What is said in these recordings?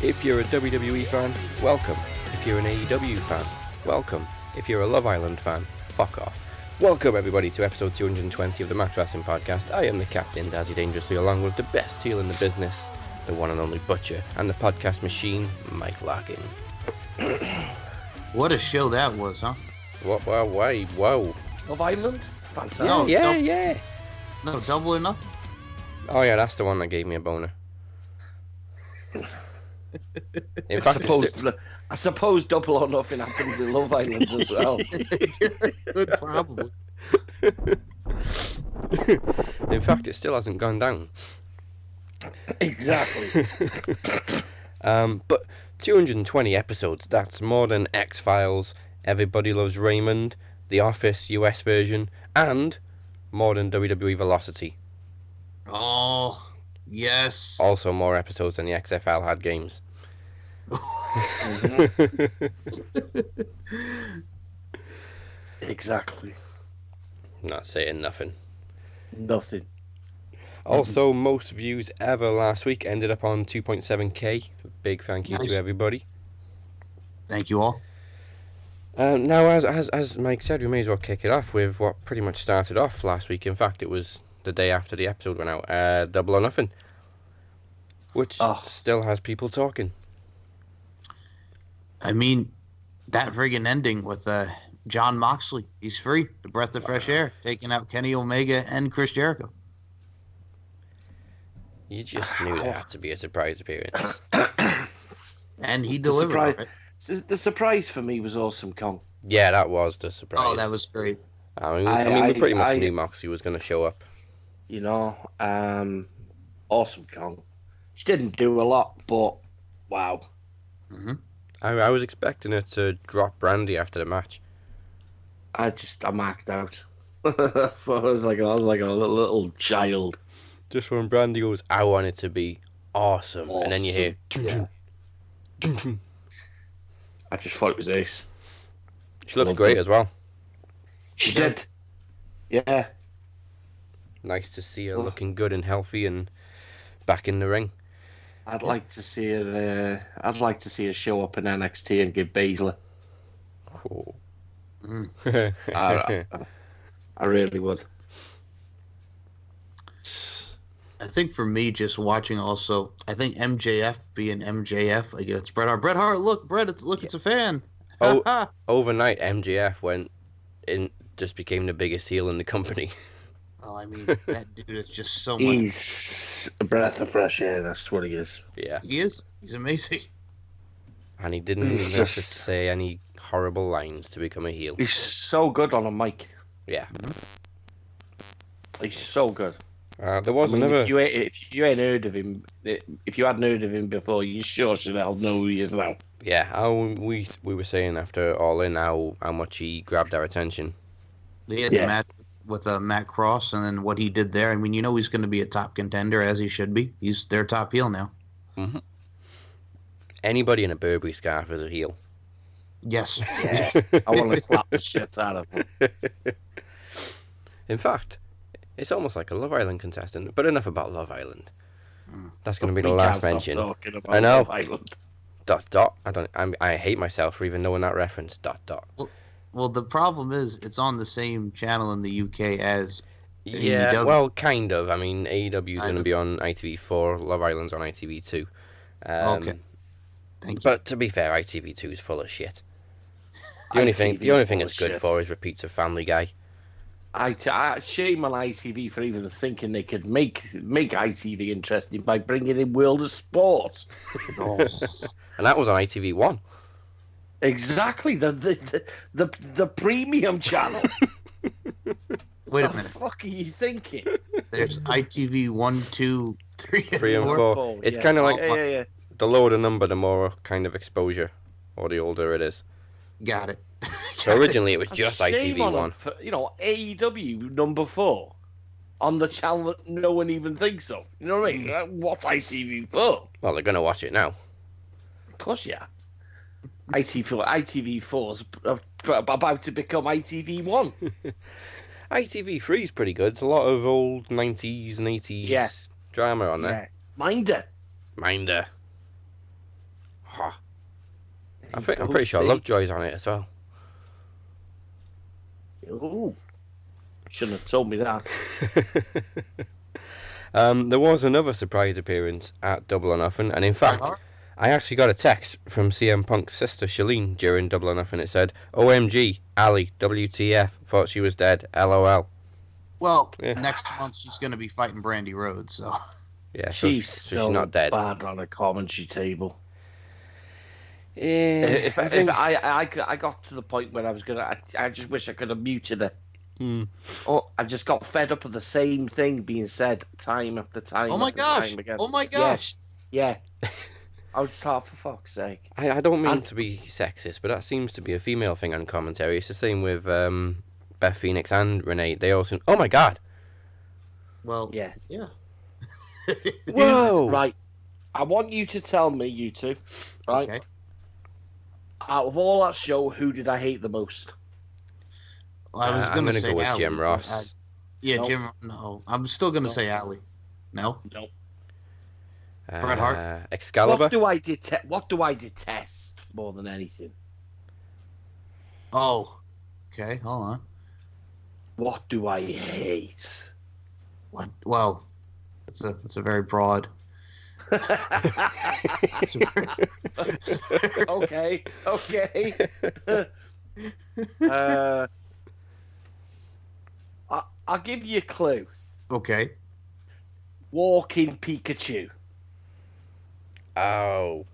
If you're a WWE fan, welcome. If you're an AEW fan, welcome. If you're a Love Island fan, fuck off. Welcome everybody to episode 220 of the Match Wrestling Podcast. I am the captain, Dazzy Dangerously, along with the best heel in the business, the one and only Butcher, and the podcast machine, Mike Larkin. What a show that was, huh? What? Why? Whoa. Love Island? Fantastic. No, yeah. No, Double or Nothing. Oh yeah, that's the one that gave me a boner. In fact, I suppose Double or Nothing happens in Love Island as well. Good, probably. In fact, it still hasn't gone down. Exactly. But 220 episodes, that's more than X-Files, Everybody Loves Raymond, The Office US version, and more than WWE Velocity. Oh, yes. Also more episodes than the XFL had games. Exactly. Not saying nothing. Nothing. Also, most views ever last week ended up on 2.7k. Big thank you to everybody. Thank you all. Now, as Mike said, we may as well kick it off with what pretty much started off last week. In fact, it was the day after the episode went out. Double or Nothing. Which still has people talking. I mean, that friggin' ending with Jon Moxley. He's free. The breath of fresh air. Taking out Kenny Omega and Chris Jericho. You just knew there had to be a surprise appearance. And he delivered. The surprise for me was Awesome Kong. Yeah, that was the surprise. Oh, that was great. I mean, we pretty much knew Moxley was going to show up. You know, Awesome Kong. She didn't do a lot, but wow. Mm-hmm. I was expecting her to drop Brandy after the match. I marked out. I was like a little child. Just when Brandy goes, I want it to be awesome. And then you hear... Yeah. I just thought it was ace. She looked great as well. She did. Yeah. Nice to see her looking good and healthy and back in the ring. I'd like to see her there. I'd like to see her show up in NXT and give Baszler. Oh. I really would. I think for me, just watching also, I think MJF being MJF against Bret Hart. Bret Hart, look, Bret, it's a fan. Overnight, MJF went in, just became the biggest heel in the company. Oh, I mean, that dude is just so much. He's a breath of fresh air. That's what he is. Yeah, he is. He's amazing. And he didn't even have to say any horrible lines to become a heel. He's so good on a mic. Yeah, he's so good. There was another. If you ain't heard of him, if you hadn't heard of him before, you sure should know who he is now. Yeah, we were saying after All In how much he grabbed our attention. They had the match with Matt Cross, and then what he did there. I mean, you know he's going to be a top contender, as he should be. He's their top heel now. Mm-hmm. Anybody in a Burberry scarf is a heel. Yes. Yes. I want to slap the shit out of him. In fact, it's almost like a Love Island contestant. But enough about Love Island. That's going to be the last mention. I know. Love Island. ... I hate myself for even knowing that reference. ... Well, the problem is it's on the same channel in the UK as AEW. Well, kind of. I mean, AEW is going to be on ITV4. Love Island's on ITV2. Okay. Thank you. But to be fair, ITV2 is full of shit. The only thing it's good for is repeats of Family Guy. I shame on ITV for even thinking they could make ITV interesting by bringing in World of Sport. And that was on ITV1. Exactly, the premium channel. Wait a minute. What the fuck are you thinking? There's ITV 1, 2, 3, and 4. It's kind of like the lower the number, the more kind of exposure, or the older it is. Got it. So originally it was just ITV1. For, AEW number 4 on the channel that no one even thinks of. You know what I mean? What's ITV4? Well, they're going to watch it now. Of course, yeah. ITV4's about to become ITV1. ITV3 is pretty good. It's a lot of old 90s and 80s drama on there. Minder. I'm pretty sure Lovejoy's on it as well. Ooh. Shouldn't have told me that. There was another surprise appearance at Double or Nothing, and in fact, I actually got a text from CM Punk's sister Shalene during Double or Nothing. It said, "OMG, Ali, WTF, thought she was dead, LOL." Well, next month she's going to be fighting Brandy Rhodes, so... Yeah, she's she's not dead. Bad on a commentary table. Yeah, I got to the point where I just wish I could have muted her. Oh, I just got fed up of the same thing being said time after time. Oh my gosh! Oh my gosh! Yes. Yeah. I was for fuck's sake. I don't mean to be sexist, but that seems to be a female thing on commentary. It's the same with Beth Phoenix and Renee. They also, oh my god. Well, yeah. Whoa! Right. I want you to tell me, you two, right? Okay. Out of all that show, who did I hate the most? Well, I was going to say go with Ali, Jim Ross. Nope. Jim. No, I'm still going to say Ali. No. No. Bret Hart. Excalibur. What do I detest more than anything? Oh. Okay. Hold on. What do I hate? What? Well, it's a very broad. Okay. I'll give you a clue. Okay. Walking Pikachu. Oh.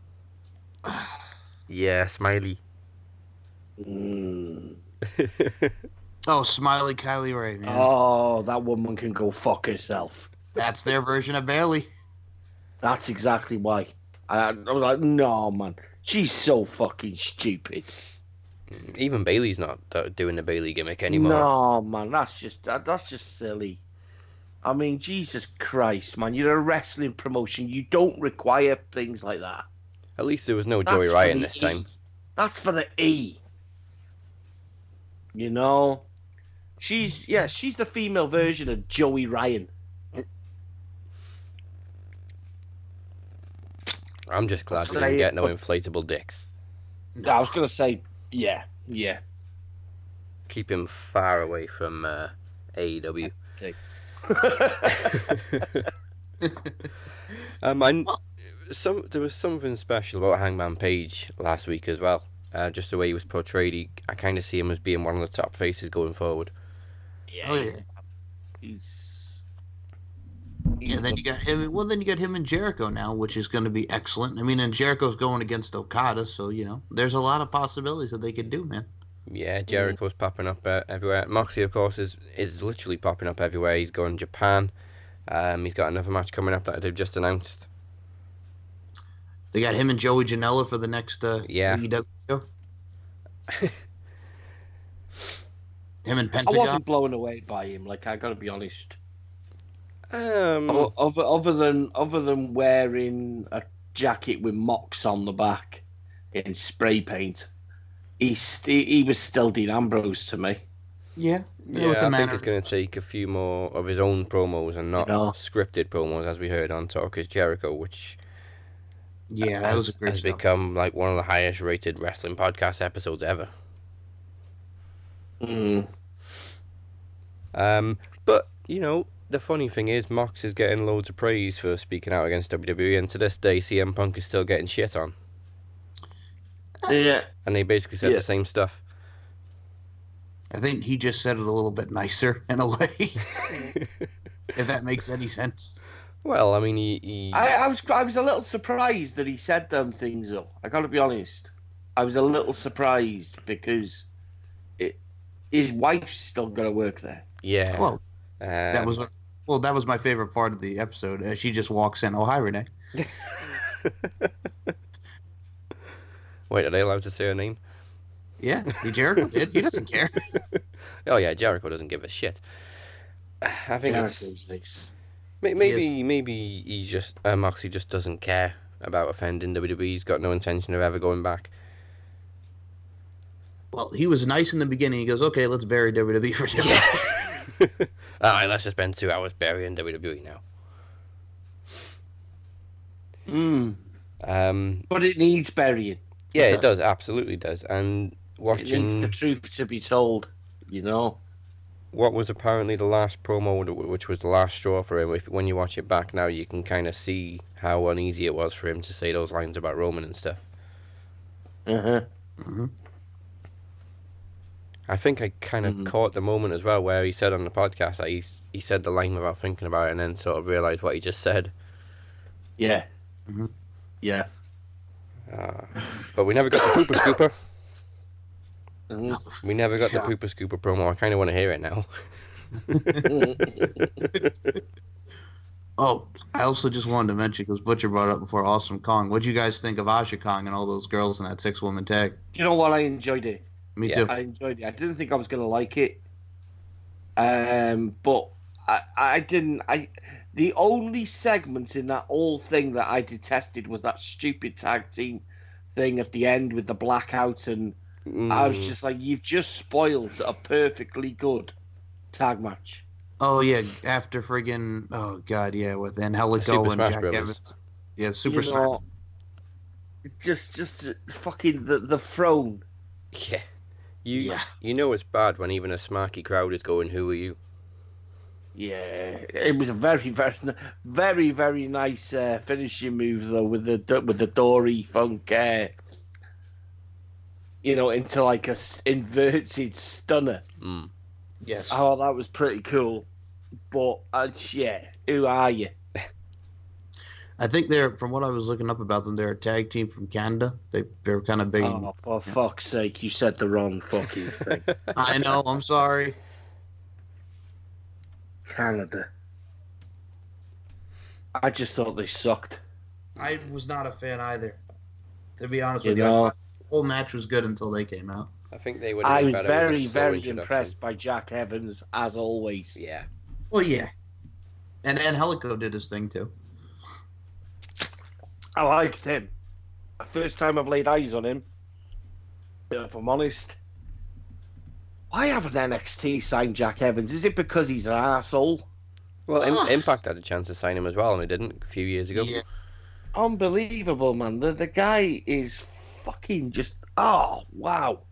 Yeah, Smiley. Oh, Smiley Kylie Ray, man. Oh, that woman can go fuck herself. That's their version of Bailey. That's exactly why. I was like, no, man. She's so fucking stupid. Even Bailey's not doing the Bailey gimmick anymore. No, man. That's just silly. I mean, Jesus Christ, man. You're a wrestling promotion. You don't require things like that. At least there was no Joey Ryan this time. That's for the E. You know? She's the female version of Joey Ryan. I'm just glad we didn't get no inflatable dicks. I was going to say, yeah. Keep him far away from AEW. There was something special about Hangman Page last week as well. Just the way he was portrayed, I kind of see him as being one of the top faces going forward. Yeah. Yeah, then you got him. Well, then you got him and Jericho now, which is going to be excellent. I mean, and Jericho's going against Okada, so there's a lot of possibilities that they could do, man. Yeah, Jericho's popping up everywhere. Moxley, of course, is literally popping up everywhere. He's going to Japan. He's got another match coming up that they've just announced. They got him and Joey Janela for the next AEW show. Him and Pentagon. I wasn't blown away by him. Like, I got to be honest. Other than wearing a jacket with Mox on the back in spray paint, he was still Dean Ambrose to me. Yeah, I think it's going to take a few more of his own promos and not scripted promos, as we heard on Talk Is Jericho, which that was a great has show. Become like one of the highest rated wrestling podcast episodes ever. But the funny thing is, Mox is getting loads of praise for speaking out against WWE, and to this day, CM Punk is still getting shit on. Yeah. And they basically said the same stuff. I think he just said it a little bit nicer, in a way. If that makes any sense. Well, I mean, he... I was a little surprised that he said them things, though. I got to be honest. I was a little surprised because his wife's still going to work there. Yeah. Well, that was my favorite part of the episode. She just walks in. Oh, hi, Renee. Wait, are they allowed to say her name? Yeah, Jericho did. He doesn't care. Oh yeah, Jericho doesn't give a shit. I think Jericho's nice. Maybe he just Moxley just doesn't care about offending WWE. He's got no intention of ever going back. Well, he was nice in the beginning. He goes, "Okay, let's bury WWE for 2 hours." All right, let's just spend 2 hours burying WWE now. But it needs burying. Yeah, it does. Absolutely does. And It watching needs the truth to be told, you know. what was apparently the last promo, which was the last straw for him. When you watch it back now, you can kind of see how uneasy it was for him to say those lines about Roman and stuff. Mm-hmm. I think I kind of caught the moment as well where he said on the podcast that he said the line without thinking about it and then sort of realised what he just said. Yeah. Mm-hmm. Yeah. But we never got the Pooper Scooper. Mm-hmm. We never got the Pooper Scooper promo. I kind of want to hear it now. Oh, I also just wanted to mention, because Butcher brought up before, Awesome Kong. What'd you guys think of Asha Kong and all those girls in that 6-woman tag? Do you know what? I enjoyed it. Me too. I enjoyed it. I didn't think I was going to like it. But I didn't. The only segment in that whole thing that I detested was that stupid tag team thing at the end with the blackout, and I was just like, you've just spoiled a perfectly good tag match. Oh, yeah, after friggin', oh, God, yeah, with Angelico and Jack Evans. Yeah, Super Smash. Just fucking the throne. Yeah. You know it's bad when even a smarky crowd is going, "Who are you?" Yeah, it was a very, very, very, very nice finishing move though, with the Dory Funk, into like a inverted stunner. Yes. Oh, that was pretty cool. But who are you? I think from what I was looking up about them, they're a tag team from Canada. They're kind of big. Oh, for fuck's sake, you said the wrong fucking thing. I know, I'm sorry. Canada. I just thought they sucked. I was not a fan either. To be honest with you, I thought the whole match was good until they came out. I think they would. I was very, very impressed by Jack Evans, as always. Yeah. Well, yeah. And Angelico did his thing, too. I liked him. First time I've laid eyes on him, if I'm honest. Why haven't NXT signed Jack Evans? Is it because he's an arsehole? Well, Impact had a chance to sign him as well, and they didn't a few years ago. Yeah. Unbelievable, man. The guy is fucking just... Oh, wow.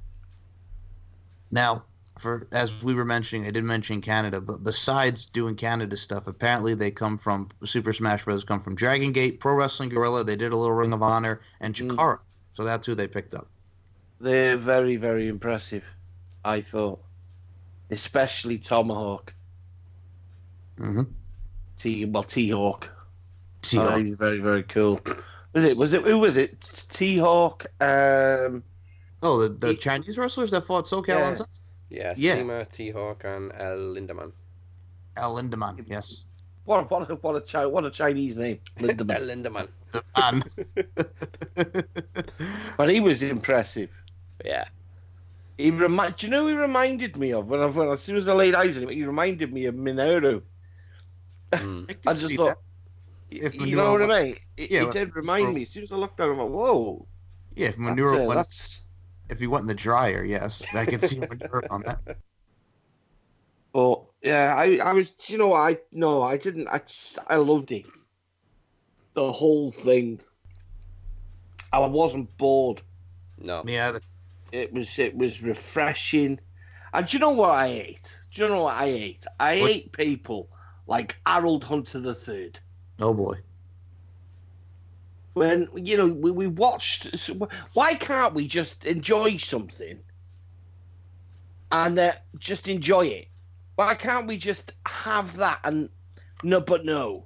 Now, as we were mentioning, I did mention Canada, but besides doing Canada stuff, apparently they come from Super Smash Bros. Come from Dragon Gate, Pro Wrestling Guerrilla. They did a little Ring of Honor, and Chikara. So that's who they picked up. They're very, very impressive, I thought. Especially Tomahawk. Mm-hmm. T-Hawk. T-Hawk. He's very, very cool. Who was it? T-Hawk. The Chinese wrestlers that fought SoCal on Sunset? Yeah, Seema, T-Hawk, and El Lindemann. El Lindemann, yes. What a Chinese name, Lindemann. El Lindemann. But he was impressive. Yeah. Do you know who he reminded me of? As soon as I laid eyes on him, he reminded me of Minoru. I just thought, you know what I mean? He did remind me. As soon as I looked at him, I went, whoa. Yeah, if Minoru if he went in the dryer, yes, I could see Minoru on that. But yeah, I was. You know, I didn't. I loved it. The whole thing. I wasn't bored. No. Me either. It was refreshing. And do you know what I ate? I ate people like Harold Hunter III. Oh boy. When, we watched... Why can't we just enjoy something and just enjoy it? Why can't we just have that and... No.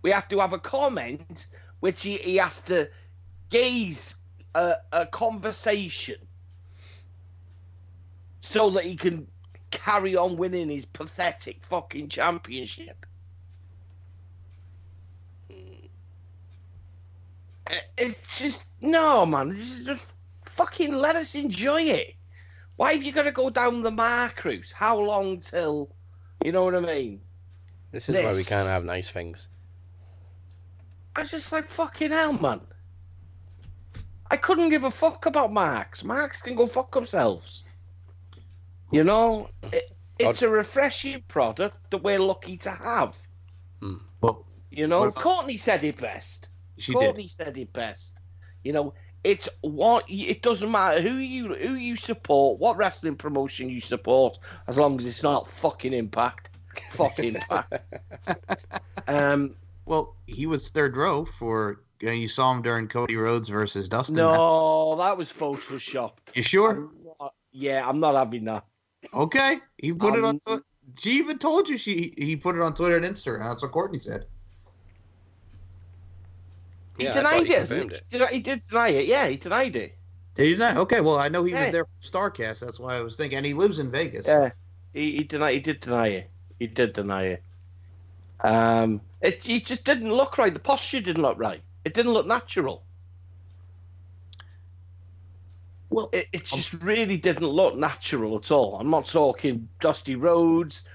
We have to have a comment which he has to gaze a conversation so that he can carry on winning his pathetic fucking championship. It's just... No, man. Just fucking let us enjoy it. Why have you got to go down the Mark route? How long till... You know what I mean? This is why we can't have nice things. I was just like, fucking hell, man. I couldn't give a fuck about Marks. Marks can go fuck themselves. You know? It's a refreshing product that we're lucky to have. Well, Courtney said it best. Courtney said it best. It's what it doesn't matter who you support, what wrestling promotion you support, as long as it's not fucking Impact. Fuck Impact. Well, he was third row for. You saw him during Cody Rhodes versus Dustin. No, that was Photoshop. You sure? I'm not having that. Okay, he put it on. She even told you he put it on Twitter and Instagram. That's what Courtney said. He denied it. He did deny it. Yeah, he denied it. Did he deny? Okay, well, I know he was there for Starrcast. That's why I was thinking. And he lives in Vegas. Yeah, he did deny it. He did deny it. It just didn't look right. The posture didn't look right. It didn't look natural. Well, it just really didn't look natural at all. I'm not talking Dustin Rhodes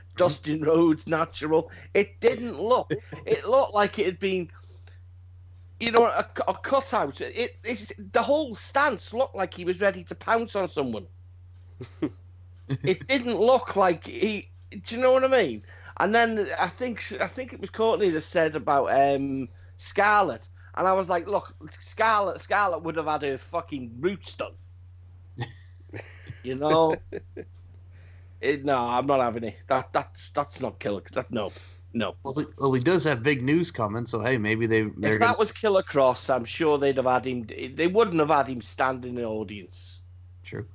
natural. It didn't look. It looked like it had been, a cutout. The whole stance looked like he was ready to pounce on someone. It didn't look like he. Do you know what I mean? And then I think it was Courtney that said about Scarlett, and I was like, look, Scarlett would have had her fucking roots done. No, I'm not having it. That's not killer. No. Well, he does have big news coming, so hey, maybe if that was Killer Cross, I'm sure they'd have had him. They wouldn't have had him stand in the audience. True.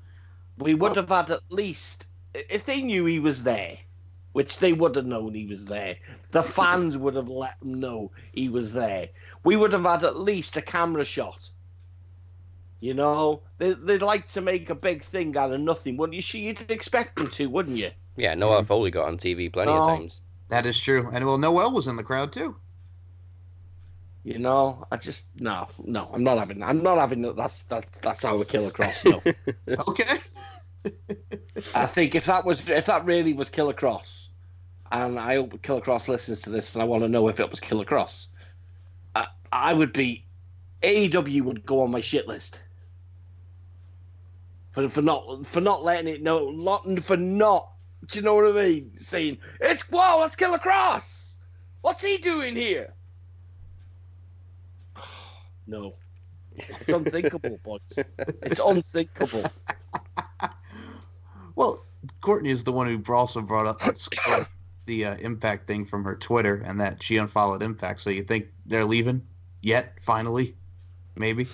We would have had at least, if they knew he was there, which they would have known he was there. The fans would have let them know he was there. We would have had at least a camera shot. They'd like to make a big thing out of nothing, wouldn't you? You'd expect them to, wouldn't you? Yeah, Noel Foley got on TV plenty of times. That is true. And, well, Noel was in the crowd, too. I just, no, I'm not having that. I'm not having that. That's how we Killer Cross, no. Okay. I think if that really was Killer Cross, and I hope Killer Cross listens to this, and I want to know if it was Killer Cross, I would be, AEW would go on my shit list. For not letting it know, for not, do you know what I mean? Saying, that's Killer Cross! What's he doing here? No. It's unthinkable, boys. It's unthinkable. Well, Courtney is the one who also brought up the Impact thing from her Twitter, and that she unfollowed Impact. So you think they're leaving yet? Finally, maybe.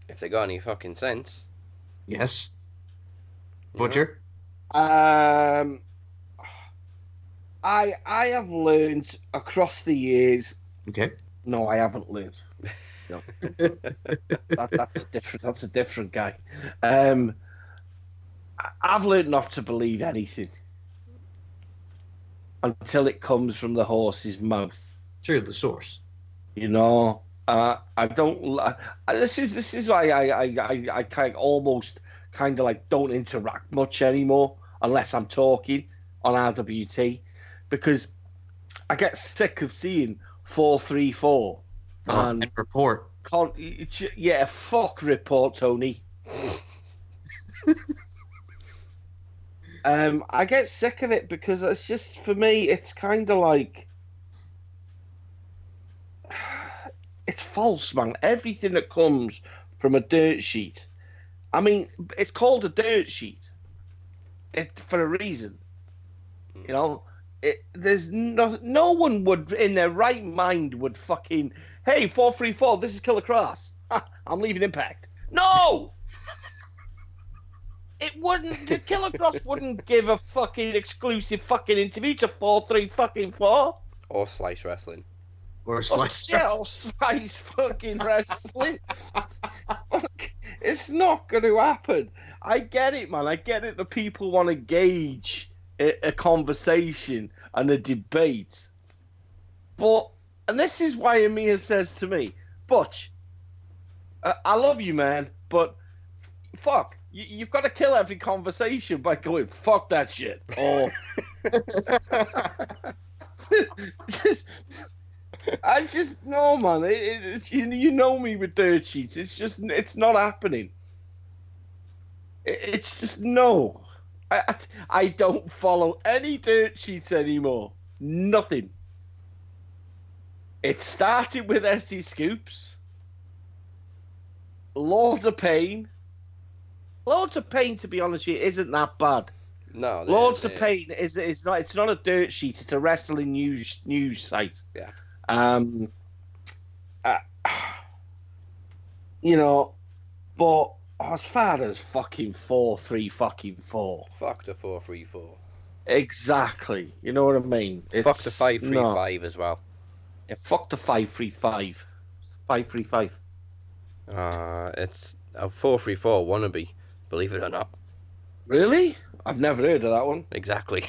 If they got any fucking sense. Yes. Butcher. I have learned across the years. Okay. No, I haven't learned. No. That's different. That's a different guy. I've learned not to believe anything until it comes from the horse's mouth. True, the source. I don't. This is why I kind of like don't interact much anymore unless I'm talking on RWT, because I get sick of seeing 434 and report. Yeah, fuck report, Tony. I get sick of it because it's just, for me, it's kind of like, it's false, man. Everything that comes from a dirt sheet. I mean, it's called a dirt sheet. For a reason. There's no one would, in their right mind, would fucking, hey, 434, this is Killer Cross. I'm leaving Impact. No! It wouldn't. The Killer Cross wouldn't give a fucking exclusive fucking interview to 434. Or Slice Wrestling. Or Slice Wrestling. Yeah, or Slice fucking Wrestling. It's not going to happen. I get it, man. I get it that people want to gauge a conversation and a debate. But, and this is why Emir says to me, Butch, I love you, man, but fuck. You've got to kill every conversation by going, fuck that shit. Or no, man. You know me with dirt sheets. It's not happening. It's just no. I don't follow any dirt sheets anymore. Nothing. It started with SC Scoops. Loads of pain. Loads of pain, to be honest with you, isn't that bad. No. Loads of pain is not. It's not a dirt sheet. It's a wrestling news site. Yeah. You know, but as far as fucking 4-3-4. Fuck the 4-3-4. Exactly. You know what I mean? Fuck the 5-3-5 as well. Yeah, fuck the 5-3-5. 5-3-5. It's a 4-3-4 wannabe, believe it or not. Really? I've never heard of that one. Exactly.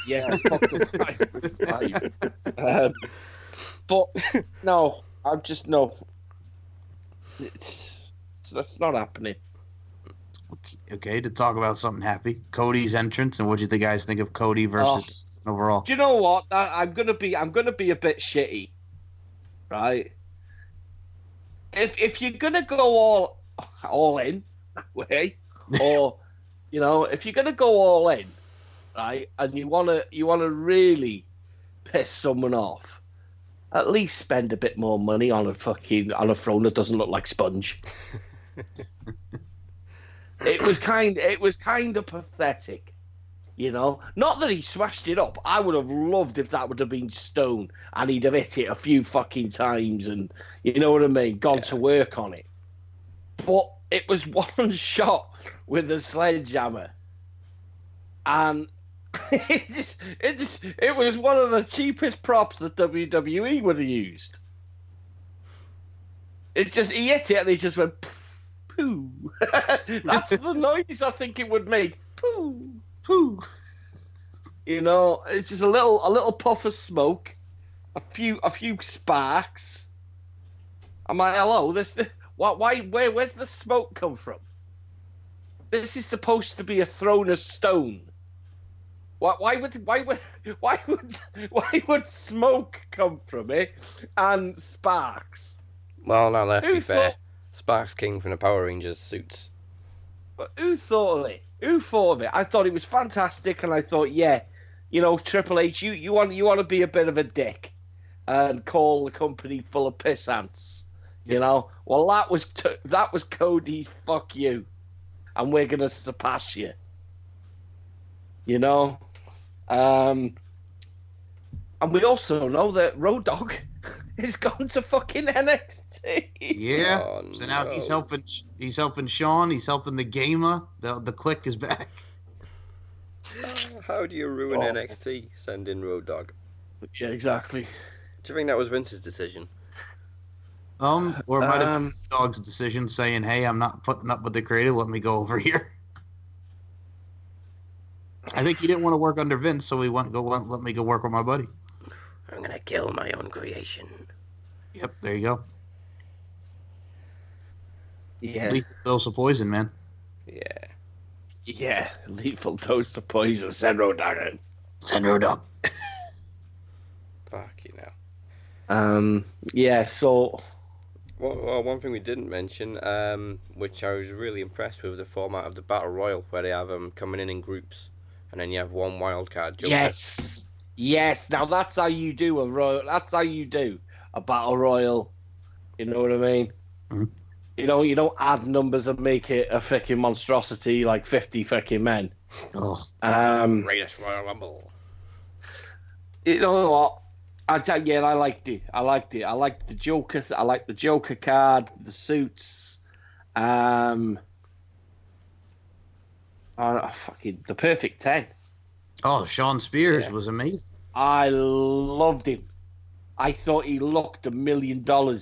Yeah, fuck the 5-3-5. But no, I'm just no. That's not happening. Okay, to talk about something happy, Cody's entrance, and what do you think guys think of Cody versus overall? Do you know what? I'm gonna be a bit shitty, right? If you're gonna go all in that way, or you know, if you're gonna go all in, right, and you wanna really piss someone off, at least spend a bit more money on a throne that doesn't look like sponge. It was kind of pathetic, you know. Not that he smashed it up. I would have loved if that would have been stone and he'd have hit it a few fucking times and, you know what I mean, gone to work on it. But it was one shot with a sledgehammer, and it was one of the cheapest props that WWE would have used. He hit it and he just went. Poo. That's the noise I think it would make. Poo, poo. You know, it's just a little puff of smoke, a few sparks. I'm like, hello, where's the smoke come from? This is supposed to be a throne of stone. Why would smoke come from it and sparks? Well, now let's be fair. Sparks came from the Power Rangers suits. But who thought of it? I thought it was fantastic, and I thought, yeah, you know, Triple H, you want to be a bit of a dick and call the company full of piss ants, you know? Well, that was Cody's fuck you, and we're gonna surpass you. You know, and we also know that Road Dogg is gone to fucking NXT. Yeah. Oh, so now he's helping Sean. He's helping the gamer. The click is back. How do you ruin NXT? Send in Road Dogg. Yeah, exactly. Do you think that was Vince's decision? Or it might have been Dog's decision, saying, "Hey, I'm not putting up with the creative. Let me go over here." I think he didn't want to work under Vince, so he let me go work with my buddy. I'm gonna kill my own creation. Yep, there you go. Yeah. Lethal dose of poison, man. Yeah. Yeah, lethal dose of poison. Send Road Dogg in. Send Road Dogg. Fuck you now. Yeah, so... Well, one thing we didn't mention, which I was really impressed with, the format of the Battle Royal, where they have them coming in groups, and then you have one wild card joker. Yes. Now that's how you do a royal. That's how you do a battle royal. You know what I mean? Mm-hmm. You don't add numbers and make it a freaking monstrosity like 50 freaking men. Oh. Greatest Royal Rumble. You know what? I liked it. I liked the Joker. I liked the Joker card, the suits. Fucking the Perfect 10. Oh, Sean Spears was amazing. I loved him. I thought he looked $1 million. Do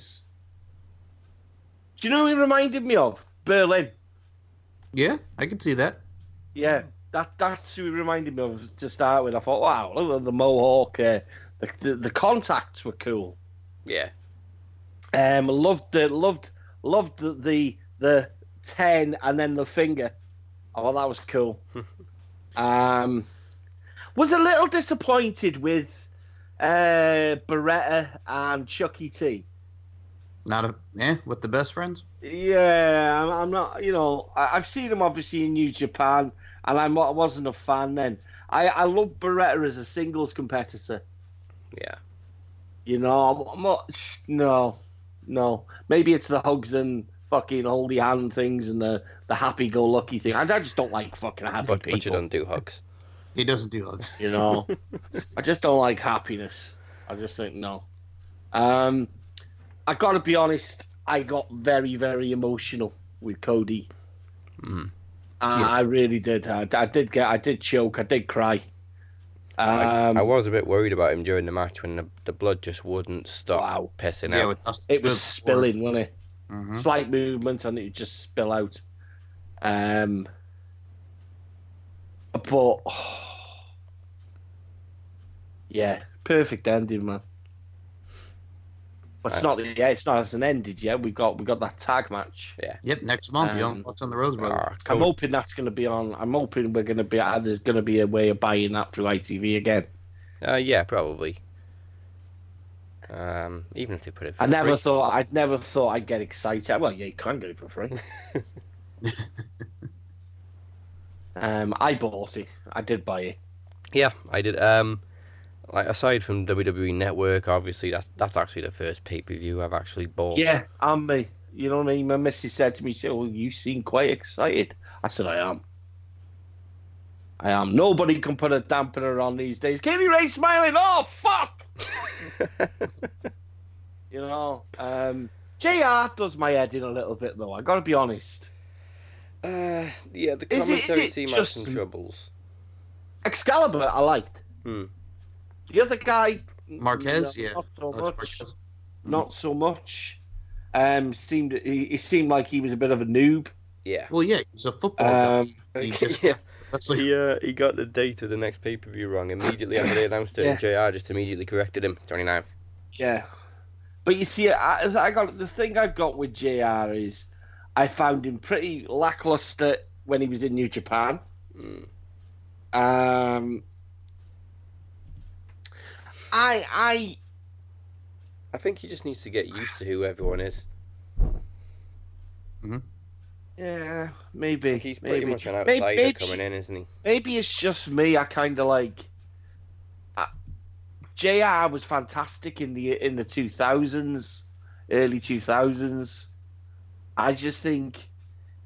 you know who he reminded me of? Berlin. Yeah, I can see that. Yeah, that's who he reminded me of to start with. I thought, wow, look at the mohawk. The contacts were cool. Yeah. Loved the 10 and then the finger. Oh, that was cool. Was a little disappointed with Beretta and Chucky T. With the best friends? Yeah, I'm not, you know, I've seen them obviously in New Japan, and I wasn't a fan then. I love Beretta as a singles competitor. Yeah. You know, I'm not, no. Maybe it's the hugs and fucking holy hand things and the happy-go-lucky thing. I just don't like fucking happy people. But you don't do hugs. He doesn't do hugs. You know, I just don't like happiness. I just think no. I got to be honest. I got very, very emotional with Cody. I really did. I did choke. I did cry. I was a bit worried about him during the match when the blood just wouldn't stop pissing out. It was spilling, wasn't it? Mm-hmm. Slight movement and it just spill out. But yeah, perfect ending, man. But it's not as an ended yet. We got that tag match. Yeah. Yep. Next month, Young Bucks on the Rose Brothers. I'm hoping that's going to be on. I'm hoping we're going to be. There's going to be a way of buying that through ITV again. Yeah, probably. Even if they put it for I'd never thought I'd get excited. Well, yeah, you can get it for free. I bought it. I did buy it. Yeah, I did. Like aside from WWE Network, obviously that's actually the first pay-per-view I've actually bought. Yeah, and me. You know what I mean? My missus said to me, "Well, you seem quite excited." I said, "I am. Nobody can put a dampener on these days." Kaylee Ray smiling. Oh fuck! You know, JR does my head in a little bit though. I got to be honest. Yeah, the commentary seemed like some troubles. Excalibur, I liked. The other guy, Marquez, not so much. Not so much. He seemed like he was a bit of a noob. Yeah. Well, yeah, he's a football guy. He got the date of the next pay-per-view wrong immediately after they announced it, and JR just immediately corrected him. 29th. Yeah, but you see, I got the thing I've got with JR is I found him pretty lackluster when he was in New Japan. I think he just needs to get used to who everyone is. Mm-hmm. Yeah, maybe. He's pretty much an outsider coming in, isn't he? Maybe it's just me. I kind of like. JR was fantastic in the 2000s, early 2000s. I just think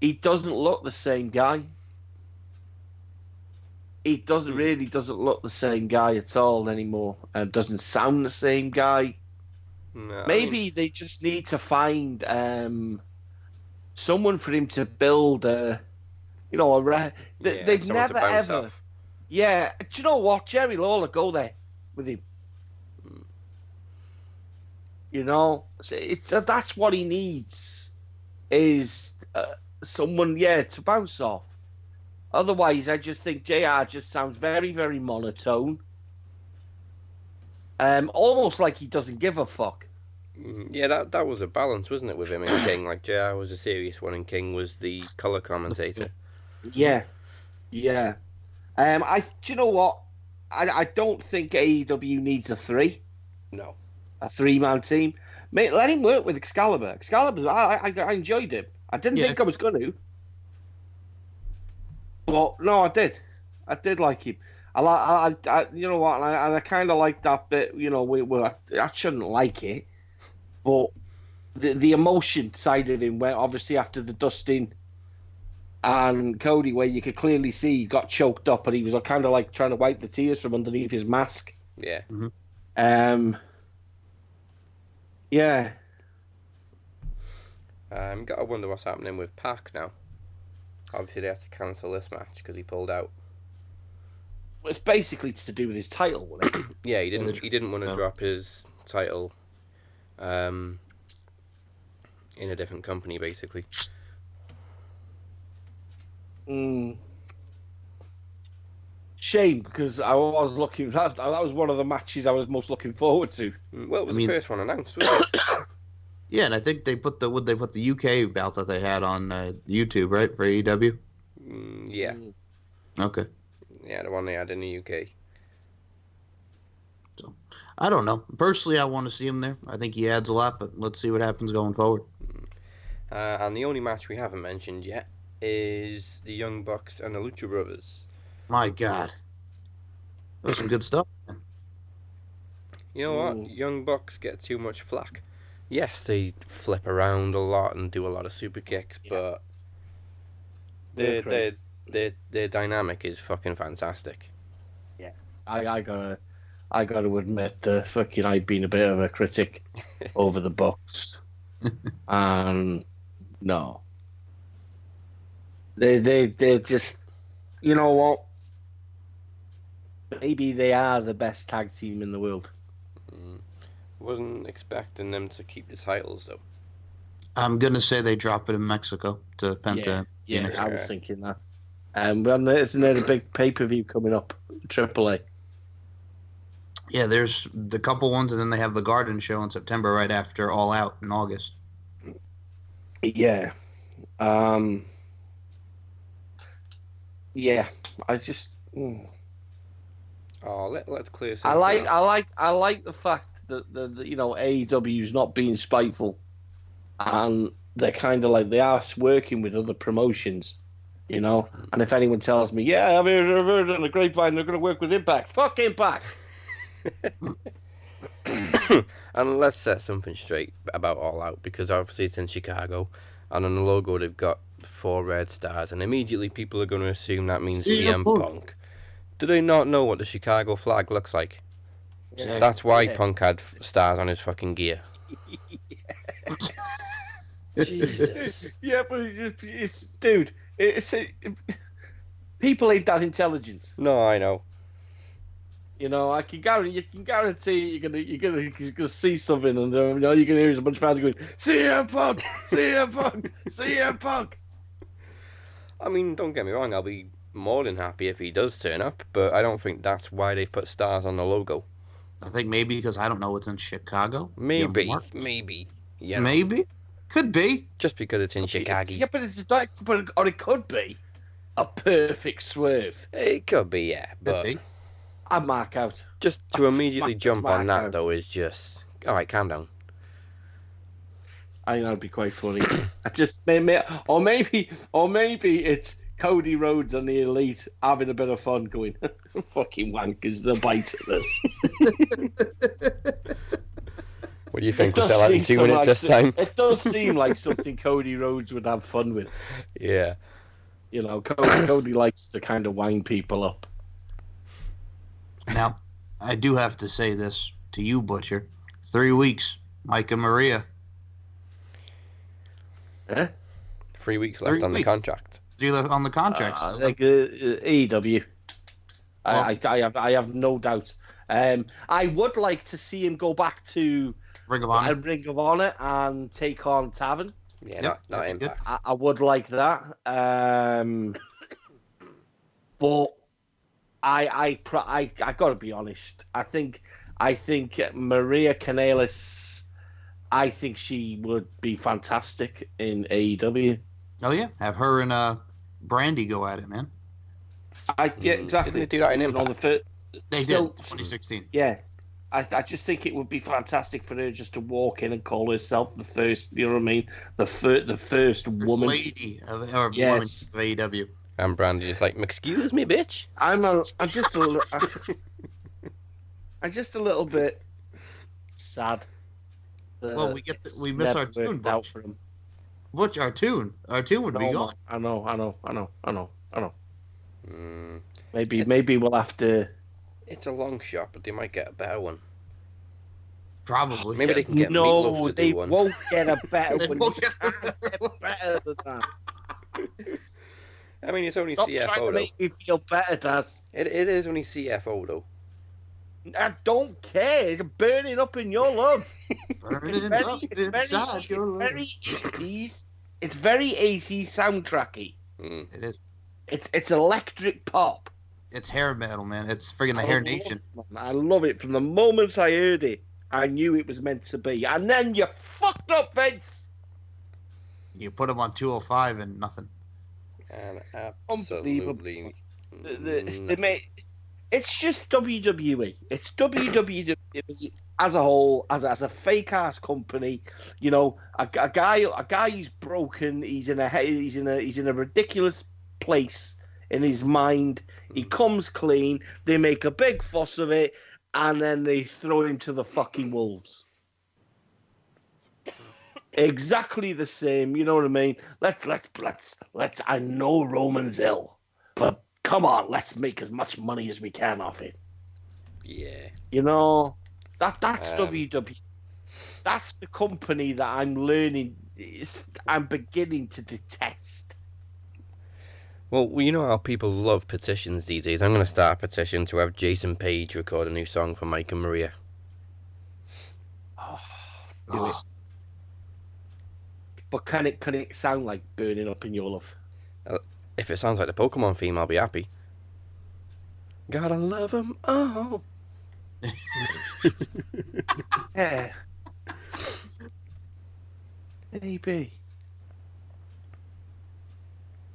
he doesn't look the same guy. He doesn't look the same guy at all anymore, and doesn't sound the same guy. No, Maybe they just need to find someone for him to build they've never ever. Off. Yeah, do you know what? Jerry Lawler, go there with him. You know, that's what he needs is someone, to bounce off. Otherwise, I just think JR just sounds very, very monotone. Almost like he doesn't give a fuck. Yeah, that was a balance, wasn't it, with him and King? Like, JR was a serious one and King was the colour commentator. Yeah. Do you know what? I don't think AEW needs a 3. No. A 3-man team. Mate, let him work with Excalibur. Excalibur, I enjoyed him. I didn't think I was going to. But no, I did. I did like him. I you know what? And I kind of like that bit. You know, I shouldn't like it, but the emotion side of him went obviously after the dusting, and Cody, where you could clearly see he got choked up, and he was kind of like trying to wipe the tears from underneath his mask. Yeah. Mm-hmm. Yeah. Gotta wonder what's happening with Pac now. Obviously, they had to cancel this match because he pulled out. Well, it's basically to do with his title, wasn't it? Yeah, he didn't want to drop his title in a different company, basically. Shame, because I was looking. That was one of the matches I was most looking forward to. Well, it was the first one announced, wasn't it? Yeah, and I think they put the UK belt that they had on YouTube, right, for AEW? Yeah. Okay. Yeah, the one they had in the UK. So, I don't know. Personally, I want to see him there. I think he adds a lot, but let's see what happens going forward. And the only match we haven't mentioned yet is the Young Bucks and the Lucha Brothers. My God. That's some good stuff. You know what? Young Bucks get too much flack. Yes, they flip around a lot and do a lot of super kicks, but their dynamic is fucking fantastic. Yeah, I gotta admit, fucking I've been a bit of a critic over the Bucks, and no, they're just, you know what? Maybe they are the best tag team in the world. Wasn't expecting them to keep the titles though. I'm gonna say they drop it in Mexico to Penta. Yeah, I was thinking that. But isn't there a big pay-per-view coming up? AAA. Yeah, there's the couple ones, and then they have the Garden show in September, right after All Out in August. Yeah. Yeah. I just. Oh, let's clear I something like up. the fact that the AEW's not being spiteful, and they're kind of like they are working with other promotions, And if anyone tells me, yeah, I've heard on the grapevine they're going to work with Impact, fuck Impact. And let's set something straight about All Out, because obviously it's in Chicago, and on the logo they've got 4 red stars, and immediately people are going to assume that means CM Punk. Do they not know what the Chicago flag looks like? Yeah. That's why Punk had stars on his fucking gear. Jesus. Yeah, but it's dude. People ain't that intelligent. No, I know. I can guarantee you're gonna see something, and you're gonna hear a bunch of fans going, CM Punk, CM Punk, CM Punk. I mean, don't get me wrong. I'll be more than happy if he does turn up, but I don't think that's why they've put stars on the logo. I think maybe because I don't know what's in Chicago. Maybe. Yeah. Maybe. Could be. Just because it's in Chicago. Yeah, but or it could be a perfect swerve. It could be, yeah. But I'd mark out. Just to immediately jump on that, though, is just... All right, calm down. I think that'd be quite funny. Or maybe it's Cody Rhodes and the Elite having a bit of fun going, fucking wankers, they'll bite at this. What do you think? We'll sell out in 2 minutes this time? It does seem like something Cody Rhodes would have fun with. Yeah. Cody likes to kind of wind people up. Now, I do have to say this to you, Butcher. 3 weeks, Mike and Maria. Huh? 3 weeks left on the contract. 3 left on the contract. AEW. I have no doubt. I would like to see him go back to Ring of Honor and take on Taven. Yeah, not Impact. I would like that. But I gotta be honest. I think Maria Kanellis. I think she would be fantastic in AEW. Oh yeah, have her and Brandy go at it, man. Yeah, exactly. Didn't they do that in Impact? They did 2016. Yeah, I just think it would be fantastic for her just to walk in and call herself the first. You know what I mean? The first woman lady of woman of AEW. And Brandy just like, excuse me, bitch. I'm just a little bit sad. Well, we miss our tune, Butch. Butch, our tune would be gone. I know. Maybe we'll have to. It's a long shot, but they might get a better one. Probably. Maybe they can get Meatloaf to do one. No, they won't get a better one. Better than that. I mean, it's only Stop CFO, trying to though. make me feel better, Daz. It is only CFO, though. I don't care. It's burning up in your love. Burning up inside your love. It's very 80s soundtracky. It is. It's electric pop. It's hair metal, man. It's friggin' the Hair Nation. I love it. From the moments I heard it, I knew it was meant to be. And then you fucked up, Vince. You put them on 205 and nothing. And absolutely. It's just WWE. It's WWE as a whole, as a fake ass company. A guy who's broken. He's in a ridiculous place in his mind. He comes clean. They make a big fuss of it, and then they throw him to the fucking wolves. Exactly the same. You know what I mean? Let's. I know Roman's ill, but come on, let's make as much money as we can off it. Yeah. You know, that's WWE. That's the company that I'm learning. I'm beginning to detest. Well, you know how people love petitions these days. I'm going to start a petition to have Jason Page record a new song for Mike and Maria. Do it. But can it sound like Burning Up in Your Love? If it sounds like the Pokemon theme, I'll be happy. Gotta love 'em all. Yeah. Maybe.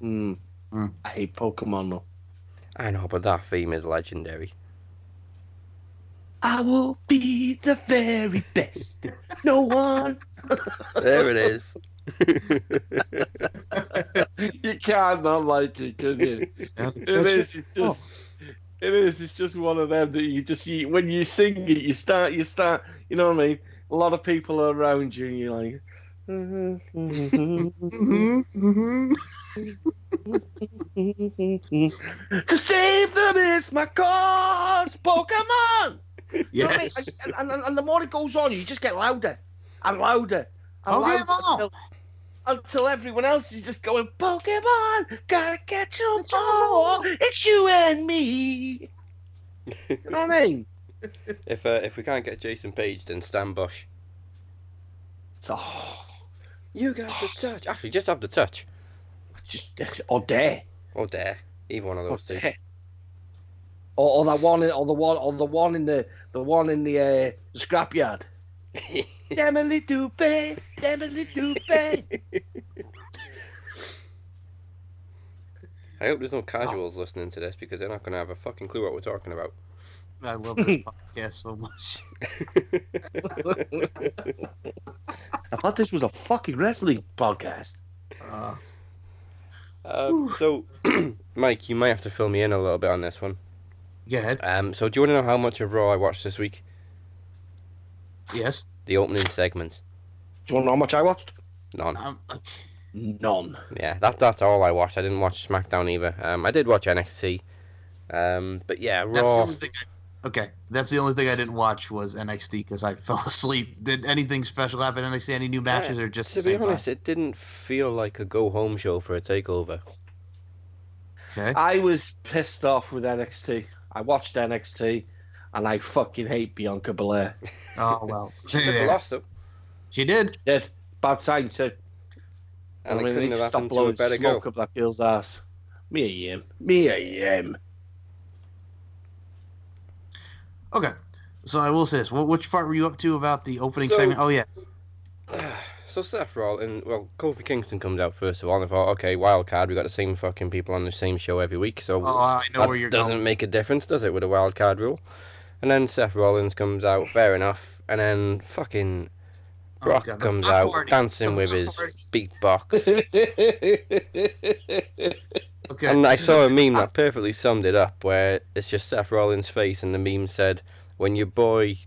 I hate Pokemon though. I know, but that theme is legendary. I will be the very best. No one. There it is. You can't not like it, can you? It is. It's just one of them that when you sing it, you start. You know what I mean? A lot of people are around you, and you're like. To save them is my cause, Pokemon. Yes. You know what I mean? And the more it goes on, you just get louder and louder and louder until everyone else is just going, Pokemon, gotta catch 'em all. It's you and me. You know what I mean? If we can't get Jason Page, then Stan Bush. So, you got the touch. Actually, just have the touch. Or Dare. Or Dare. Either one of those two. Or the one in the scrapyard. Emily Dupé. I hope there's no casuals listening to this because they're not going to have a fucking clue what we're talking about. I love this podcast so much. I thought this was a fucking wrestling podcast. So, Mike, you might have to fill me in a little bit on this one. Go ahead. So do you want to know how much of Raw I watched this week? Yes. The opening segment. Do you want to know how much I watched? None. None. Yeah, that's all I watched. I didn't watch SmackDown either. I did watch NXT. But yeah, Raw. That's the only thing I didn't watch was NXT because I fell asleep. Did anything special happen in NXT? Any new matches or just to be honest, it didn't feel like a go-home show for a takeover. Okay. I was pissed off with NXT. I watched NXT, and I fucking hate Bianca Belair. Oh, well. She took a loss, though. She did. Did. About time, too. And I mean, couldn't they have stop happened to a blowing better smoke girl. up that girl's ass. Me a him. Okay. So I will say this. Which part were you up to about the opening segment? Oh, yeah. So Seth Rollins, Kofi Kingston comes out first of all, and I thought, okay, wild card, we got the same fucking people on the same show every week, so I know where you're going. Doesn't make a difference, does it, with a wild card rule? And then Seth Rollins comes out, fair enough, and then fucking Brock comes out dancing with his beatbox. Okay. And I saw a meme that perfectly summed it up, where it's just Seth Rollins' face, and the meme said, when your boy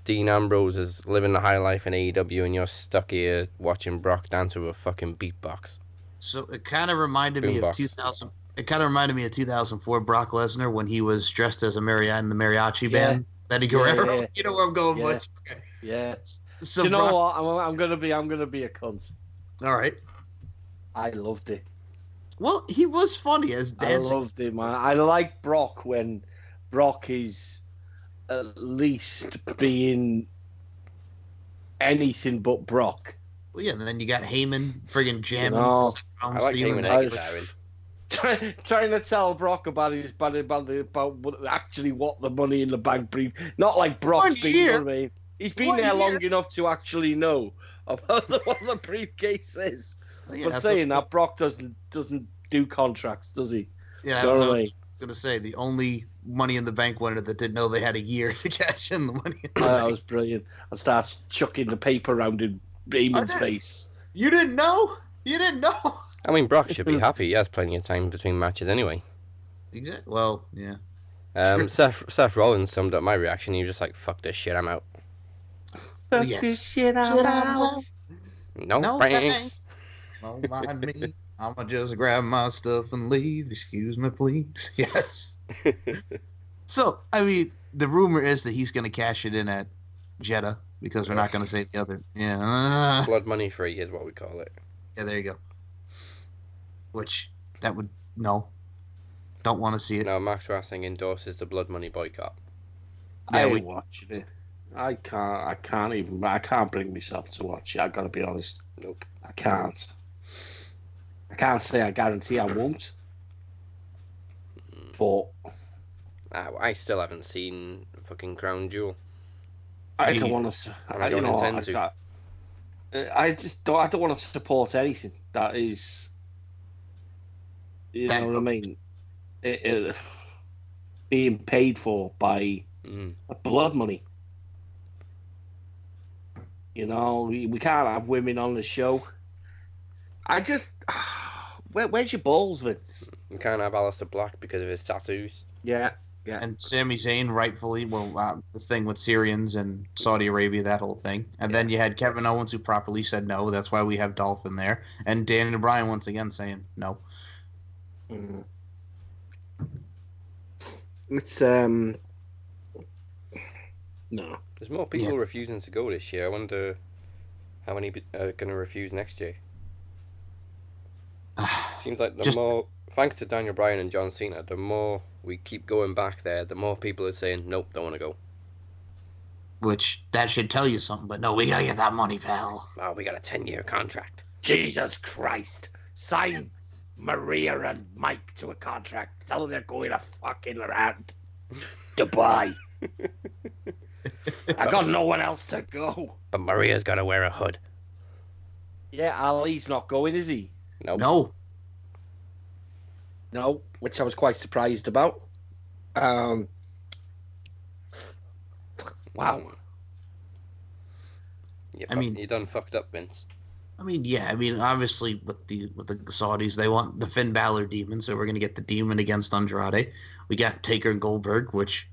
Dean Ambrose is living the high life in AEW and you're stuck here watching Brock dance with a fucking beatbox. So it kind of reminded me of 2000. It kind of reminded me of 2004 Brock Lesnar when he was dressed as a in the mariachi band. Eddie Guerrero. Yeah. You know where I'm going, Butch? Okay. Yeah. So do you know what? I'm gonna be a cunt. All right. I loved it. Well, he was funny as dancing. I loved it, man. I like Brock when Brock is at least being anything but Brock. Well, yeah, and then you got Heyman friggin' jamming. I like Heyman trying to tell Brock about actually what the Money in the Bank brief. Not like Brock's been. You know what I mean? He's been there long enough to actually know about what the briefcase is. Yeah, but saying that, Brock doesn't do contracts, does he? Yeah, I was gonna say the only Money in the Bank winner that didn't know they had a year to cash in the money. That was brilliant. And starts chucking the paper around in Heyman's face. You didn't know? You didn't know? I mean, Brock should be happy. He has plenty of time between matches anyway. Exactly. Well, yeah. Seth Rollins summed up my reaction. He was just like, "Fuck this shit, I'm out." Fuck this shit, I'm out. No thanks. Don't mind me. I'ma just grab my stuff and leave. Excuse me, please. Yes. So, I mean, the rumor is that he's going to cash it in at Jeddah because we're not going to say the other. Yeah. Blood money free is what we call it. Yeah, there you go. Which, that would, no. Don't want to see it. No, Max Wrestling endorses the blood money boycott. I ain't watching it. I can't bring myself to watch it. I gotta be honest. Nope. I can't. I can't say I guarantee I won't. But I still haven't seen fucking Crown Jewel. I don't want to. And I don't intend to. I don't want to support anything that is. You know what I mean? Being paid for by blood money. You know, we can't have women on the show. I just. Where's your balls, Vince? We can't have Aleister Black because of his tattoos. Yeah. And Sami Zayn rightfully, this thing with Syrians and Saudi Arabia, that whole thing. And then you had Kevin Owens who properly said no. That's why we have Dolph in there. And Daniel Bryan once again saying no. Mm. It's no. There's more people refusing to go this year. I wonder how many are going to refuse next year. Seems like more, thanks to Daniel Bryan and John Cena, the more we keep going back there, the more people are saying, nope, don't want to go. Which, that should tell you something, but no, we got to get that money, pal. Oh, we got a 10-year contract. Jesus Christ. Sign Maria and Mike to a contract. Tell them they're going to fucking around Dubai. I got no one else to go. But Maria's got to wear a hood. Yeah, Ali's not going, is he? Nope. No, which I was quite surprised about. Wow. You done fucked up, Vince. Obviously with the Saudis, they want the Finn Balor demon, so we're gonna get the demon against Andrade. We got Taker and Goldberg, which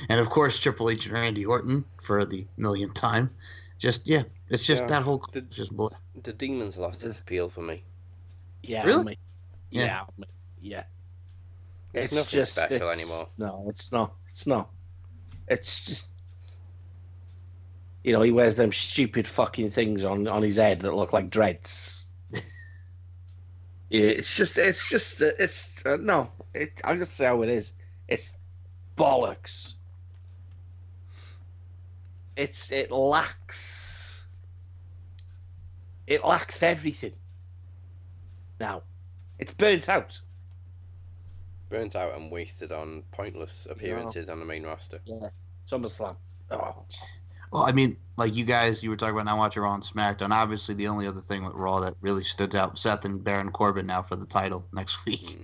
and of course Triple H and Randy Orton for the millionth time. It's just that whole just bleh. The demon's lost its appeal for me. Yeah, really? Yeah. It's nothing special anymore. No, it's not. It's just, he wears them stupid fucking things on his head that look like dreads. No. I'll just say how it is. It's bollocks. It lacks everything. Now, it's burnt out. Burnt out and wasted on pointless appearances on the main roster. Yeah, SummerSlam. Oh. Well, like you guys, you were talking about not watching Raw and SmackDown. Obviously, the only other thing with Raw that really stood out, Seth and Baron Corbin now for the title next week.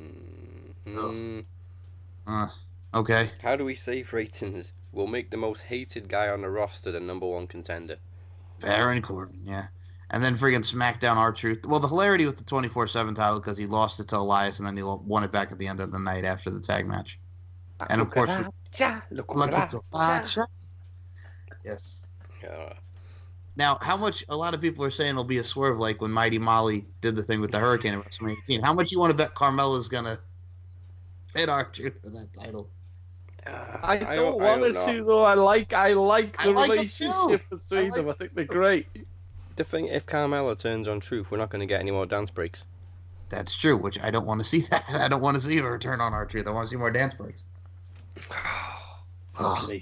Okay. How do we save ratings? We'll make the most hated guy on the roster the number one contender. Baron Corbin, yeah. And then friggin' SmackDown R-Truth. Well, the hilarity with the 24/7 title because he lost it to Elias and then he won it back at the end of the night after the tag match. And of course, yes. Now, how much a lot of people are saying will be a swerve, like when Mighty Molly did the thing with the Hurricane at WrestleMania 18. How much you want to bet Carmella's gonna hit R-Truth for that title? I don't want to, though. I like the relationship between them. I think they're great. The thing, if Carmella turns on Truth, we're not going to get any more dance breaks. That's true, which I don't want to see that. I don't want to see her turn on R-Truth. I want to see more dance breaks.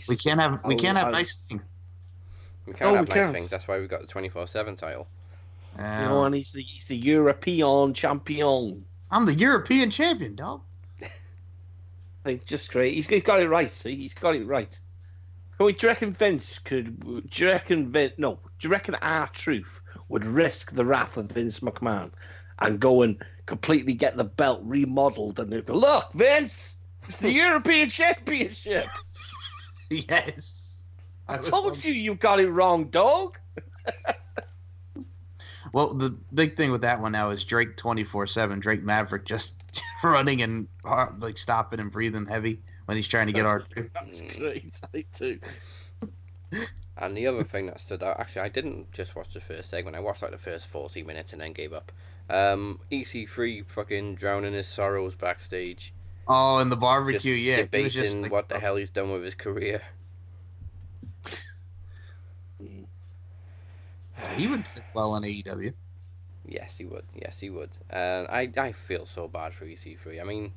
We can't have nice things. We can't have nice things. That's why we got the 24/7 title. And he's the European champion. I'm the European champion, dog. Just great. He's got it right. See, he's got it right. Do you reckon Vince could? Do you reckon R-Truth would risk the wrath of Vince McMahon and go and completely get the belt remodeled and go, look, Vince, it's the European Championship. Yes. I told you got it wrong, dog. Well, the big thing with that one now is Drake 24/7. Drake Maverick just running and stopping and breathing heavy when he's trying to get R-Truth. That's great. I too. And the other thing that stood out, actually, I didn't just watch the first segment. I watched like the first 40 minutes and then gave up. EC3 fucking drowning his sorrows backstage. Oh, and the barbecue, Just yeah. debating He was just like, what the hell he's done with his career. he would fit well in AEW. Yes, he would. Yes, he would. And I feel so bad for EC3. I mean,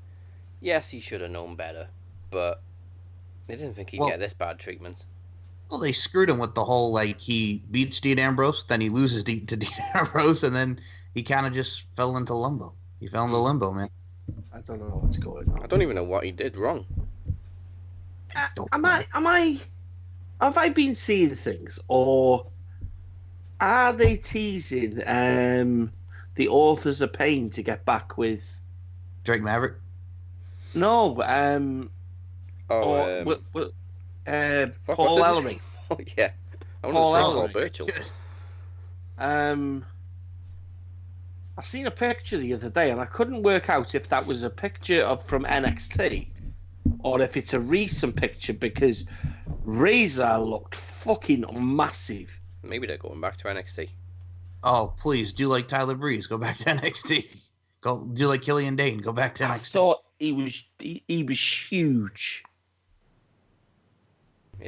yes, he should have known better, but I didn't think he'd get this bad treatment. Well, they screwed him with the whole, like, he beats Dean Ambrose, then he loses to Dean Ambrose, and then he kind of just fell into limbo. He fell into limbo, man. I don't know what's going on. I don't even know what he did wrong. Have I been seeing things, or are they teasing the Authors of Pain to get back with Drake Maverick? No, Paul Ellering. Oh yeah, I want Paul to say Ellering. Paul Burchill. I seen a picture the other day, and I couldn't work out if that was a picture from NXT or if it's a recent picture, because Razor looked fucking massive. Maybe they're going back to NXT. Oh, please, do like Tyler Breeze. Go back to NXT. Go do like Killian Dane. Go back to NXT. I thought he was huge.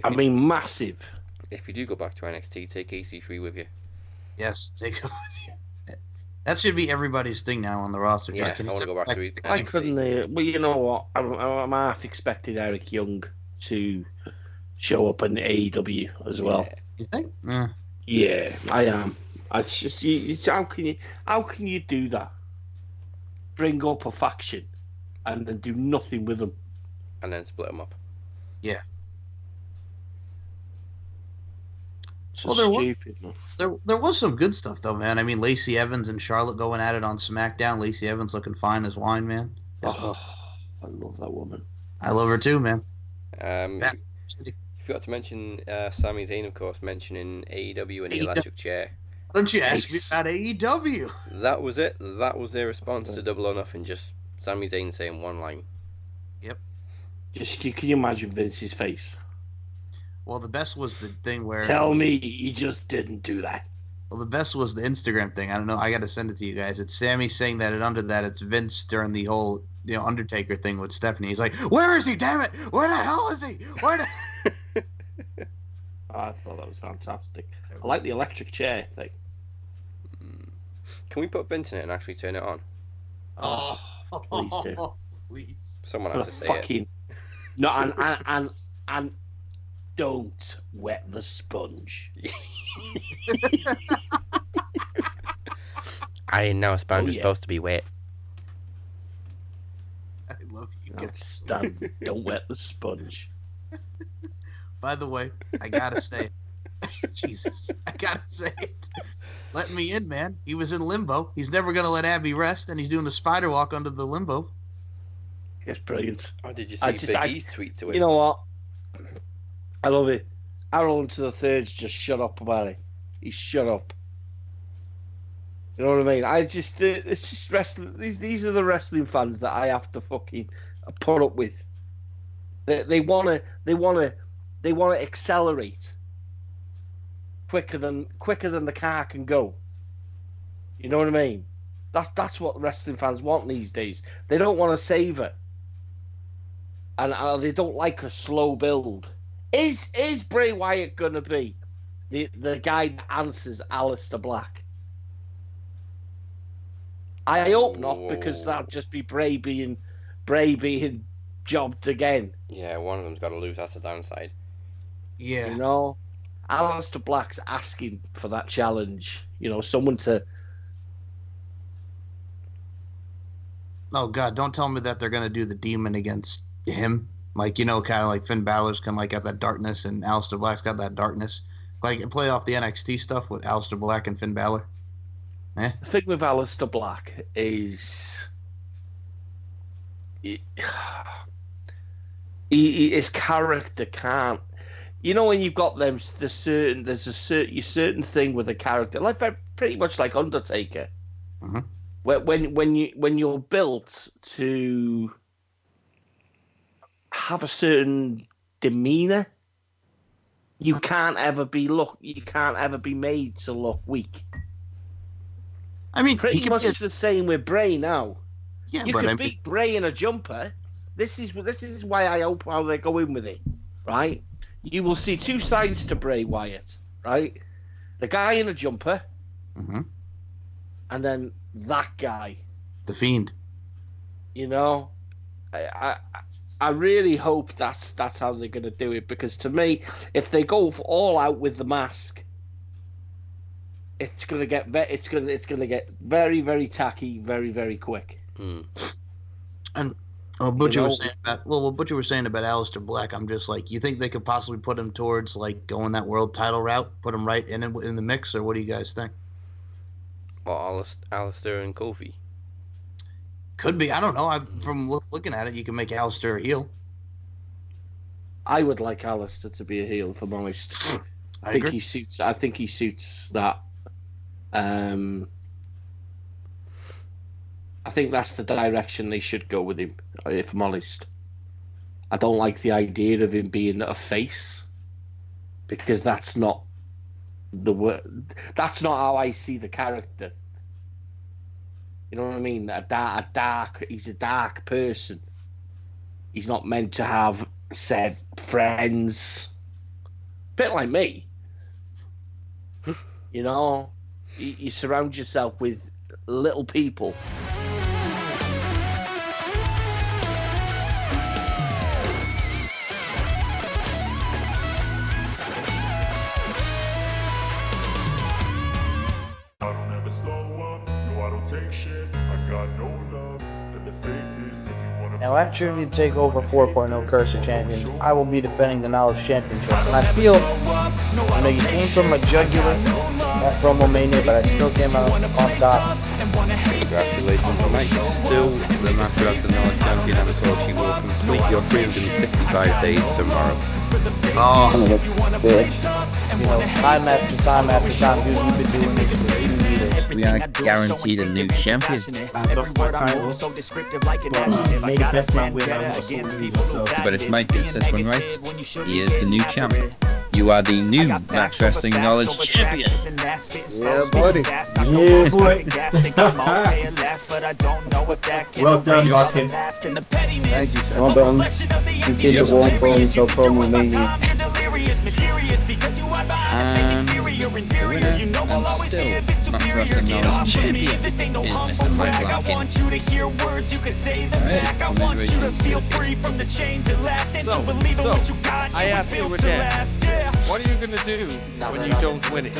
Massive. If you do go back to NXT, take EC3 with you. Yes, take him with you. That should be everybody's thing now on the roster. Yeah, I want to go back to NXT. Why couldn't they? Well, you know what? I'm half expecting Eric Young to show up in AEW as well. Yeah. You think? Yeah, I am. I just how can you do that? Bring up a faction and then do nothing with them, And then split them up. Yeah. Well, stupid. There was some good stuff though, man. I mean, Lacey Evans and Charlotte going at it on SmackDown. Lacey Evans looking fine as wine, man. Oh, I love that woman. I love her too, man. You forgot to mention Sami Zayn, of course, mentioning AEW and the electric chair. Why don't you ask me about AEW? That was it. That was their response to Double or Nothing. Just Sami Zayn saying one line. Yep. Just can you imagine Vince's face? Well, the best was the thing where... Tell me he just didn't do that. Well, the best was the Instagram thing. I don't know. I got to send it to you guys. It's Sammy saying that, and under that, it's Vince during the whole, Undertaker thing with Stephanie. He's like, "Where is he? Damn it! Where the hell is he? Where the?" I thought that was fantastic. I like the electric chair thing. Can we put Vince in it and actually turn it on? Oh, please do. Please. Someone has to say it. No, and don't wet the sponge. I didn't know a sponge was supposed to be wet. I love you guys. Don't wet the sponge. By the way, I gotta say it. Jesus, I gotta say it. Let me in, man. He was in limbo. He's never gonna let Abby rest, and he's doing the spider walk under the limbo. It's brilliant. Oh, did you see Big E's tweet to it? You know what? I love it. Arrow to the Third's just shut up about it. He's shut up. You know what I mean? It's just wrestling. These are the wrestling fans that I have to fucking put up with. They wanna accelerate quicker than the car can go. You know what I mean? That's what wrestling fans want these days. They don't want to savor, and they don't like a slow build. Is Bray Wyatt gonna be the guy that answers Aleister Black? I hope not, because that'll just be Bray being jobbed again. Yeah, one of them's got to lose. That's the downside. Yeah. You know, Aleister Black's asking for that challenge. Someone to. Oh God! Don't tell me that they're gonna do the demon against him. Like, kind of like Finn Balor's kind of like got that darkness, and Aleister Black's got that darkness. Like, play off the NXT stuff with Aleister Black and Finn Balor. The thing with Aleister Black is his character can't. When you've got them, there's a certain thing with a character, like pretty much like Undertaker, when you're built to have a certain demeanor, You can't ever be made to look weak. I mean, Pretty much the same with Bray now. Yeah, you could beat Bray in a jumper. This is why I hope how they go in with it, right? You will see two sides to Bray Wyatt, right? The guy in a jumper, and then that guy, the Fiend. You know, I really hope that's how they're going to do it, because to me, if they go all out with the mask, it's going to get very, very tacky, very, very quick. And what you were saying about Aleister Black, I'm just like, you think they could possibly put him towards like going that world title route, put him right in the mix, or what do you guys think? Well, Aleister and Kofi. Could be. I don't know. From looking at it, you can make Aleister a heel. I would like Aleister to be a heel, if I'm honest. I think he suits that. I think that's the direction they should go with him, if I'm honest. I don't like the idea of him being a face, because that's not that's not how I see the character. You know what I mean? He's a dark person. He's not meant to have said friends. Bit like me. You know, you surround yourself with little people. Now at Tribute Takeover 4.0 Curse of Champions, I will be defending the Knowledge Championship. And I feel, you came from a jugular at WrestleMania, but I still came out on top. Congratulations, Mike. Still the Master of the Knowledge Champion, and of course you will complete your 365 days tomorrow. Oh, bitch. Time after time after time, dude, you've been doing this for 2 years. We are guaranteed a new champion. But it's Mike that says one right. He is the new champion. You are the new Match Wrestling Knowledge Champion. Yeah, buddy. Yeah, boy. Well done, Larkin. Thank you. Well done. You did the one from so promo mania. And the winner, and still Match Wrestling Knowledge Champion, is Mr. Mike Larkin. Alright, congratulations. So, I ask you again, what are you going to do when you don't win it?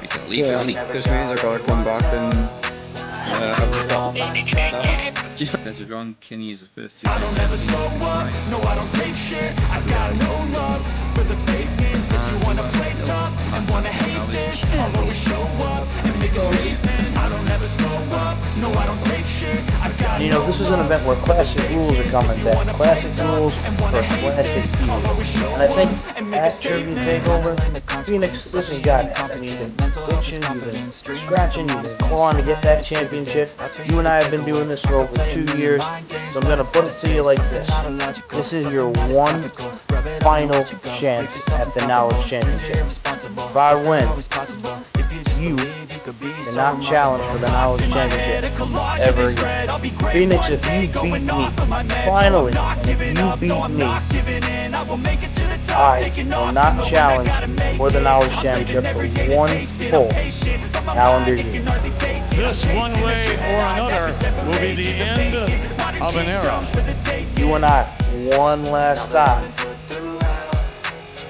We can leave early. This means I gotta come back and There's a Ron Kinney is the first. I don't ever slow up, no I don't take shit. I got no love for the fakeness. If you wanna play tough and wanna hate this, I'll always show up and make a statement. I don't ever slow up, no I don't take shit. I got this is an event where classic rules are coming back. Classic rules for classic heels. And I think at Tribute Takeover, Phoenix, this has got it. I mean, you've been itching, you've been scratching, you've been clawing to get that championship. You and I have been doing this for over 2 years, so I'm gonna put it to you like this. This is your one final chance at the Knowledge Championship. If I win, you cannot challenge for the Knowledge Championship ever again. Phoenix, if you beat me, finally, and if you beat me, I will not challenge for the Knowledge Championship for one full calendar year. This one way or another will be the end of an era. You and I, one last time.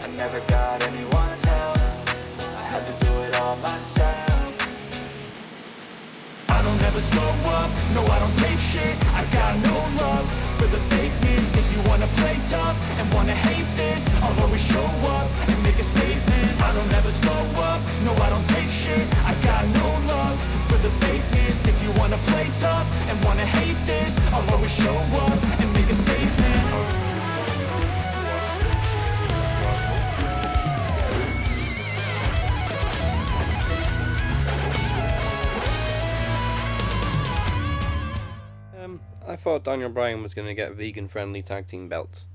I never got anyone's help. I had to do it all myself. I don't ever slow up, no I don't take shit. I got no love for the fakeness. If you wanna play tough and wanna hate this, I'll always show up and make a statement. I don't ever slow up, no I don't take shit. I got no love for the fakeness. If you wanna play tough and wanna hate this, I'll always show up and make a statement. I thought Daniel Bryan was going to get vegan-friendly tag team belts.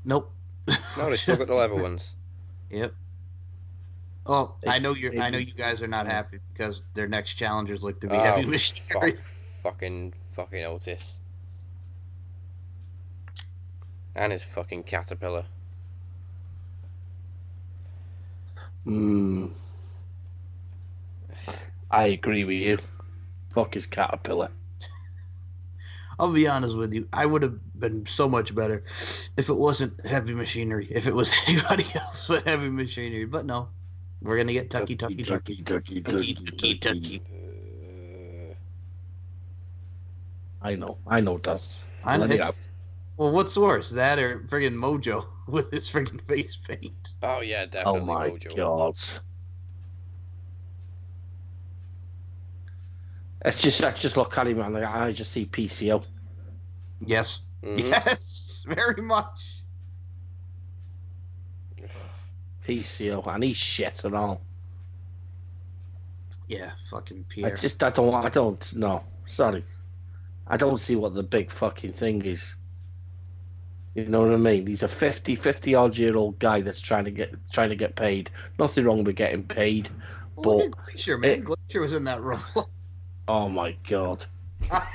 Nope. No, they still got the leather ones. Yep. Well, I know you guys are not happy because their next challengers look to be heavy machinery. Fucking Otis. And his fucking caterpillar. I agree with you. Fuck his caterpillar. I'll be honest with you. I would have been so much better if it wasn't heavy machinery. If it was anybody else but heavy machinery. But no. We're going to get Tucky. I know, Daz. Well, what's worse, that or friggin' Mojo with his friggin' face paint? Oh, yeah, definitely Oh, my Mojo. God. I just look at him and I just see PCO. Yes. Mhm. Yes, very much. PCO, and he's shit and all. Yeah, fucking Pierre. I don't, no, sorry. I don't see what the big fucking thing is. You know what I mean? He's a 50-odd-year-old guy that's trying to get paid. Nothing wrong with getting paid. Well, look at Glacier, man. Glacier was in that role. Oh, my God. I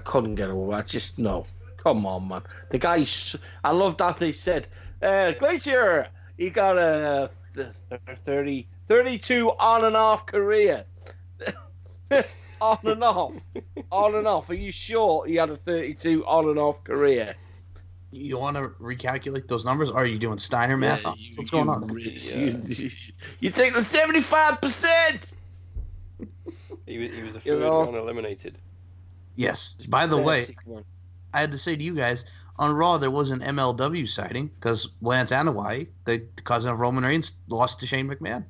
couldn't get away. I just, no. Come on, man. The guy's... I love that they said, Glacier, he got a 32 on and off career. On and off. On and off. Are you sure he had a 32 on and off career? You want to recalculate those numbers? Or are you doing Steiner math? What's going on? You take the 75%! He was a third one eliminated. Yes. By the way, I had to say to you guys, on Raw there was an MLW sighting because Lance Anoa'i, the cousin of Roman Reigns, lost to Shane McMahon.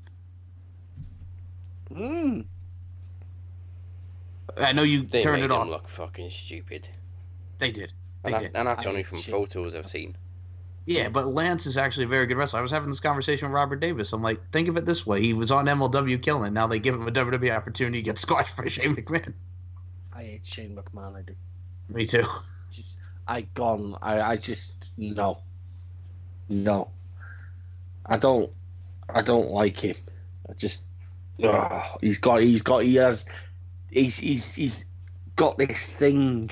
I know you turned it off. They look fucking stupid. They did. And that's only from photos I've seen. Yeah, but Lance is actually a very good wrestler. I was having this conversation with Robert Davis. I'm like, think of it this way. He was on MLW killing. Now they give him a WWE opportunity to get squashed by Shane McMahon. I hate Shane McMahon, I do. Me too. I just, no. No. I don't like him. I just, he's got this thing.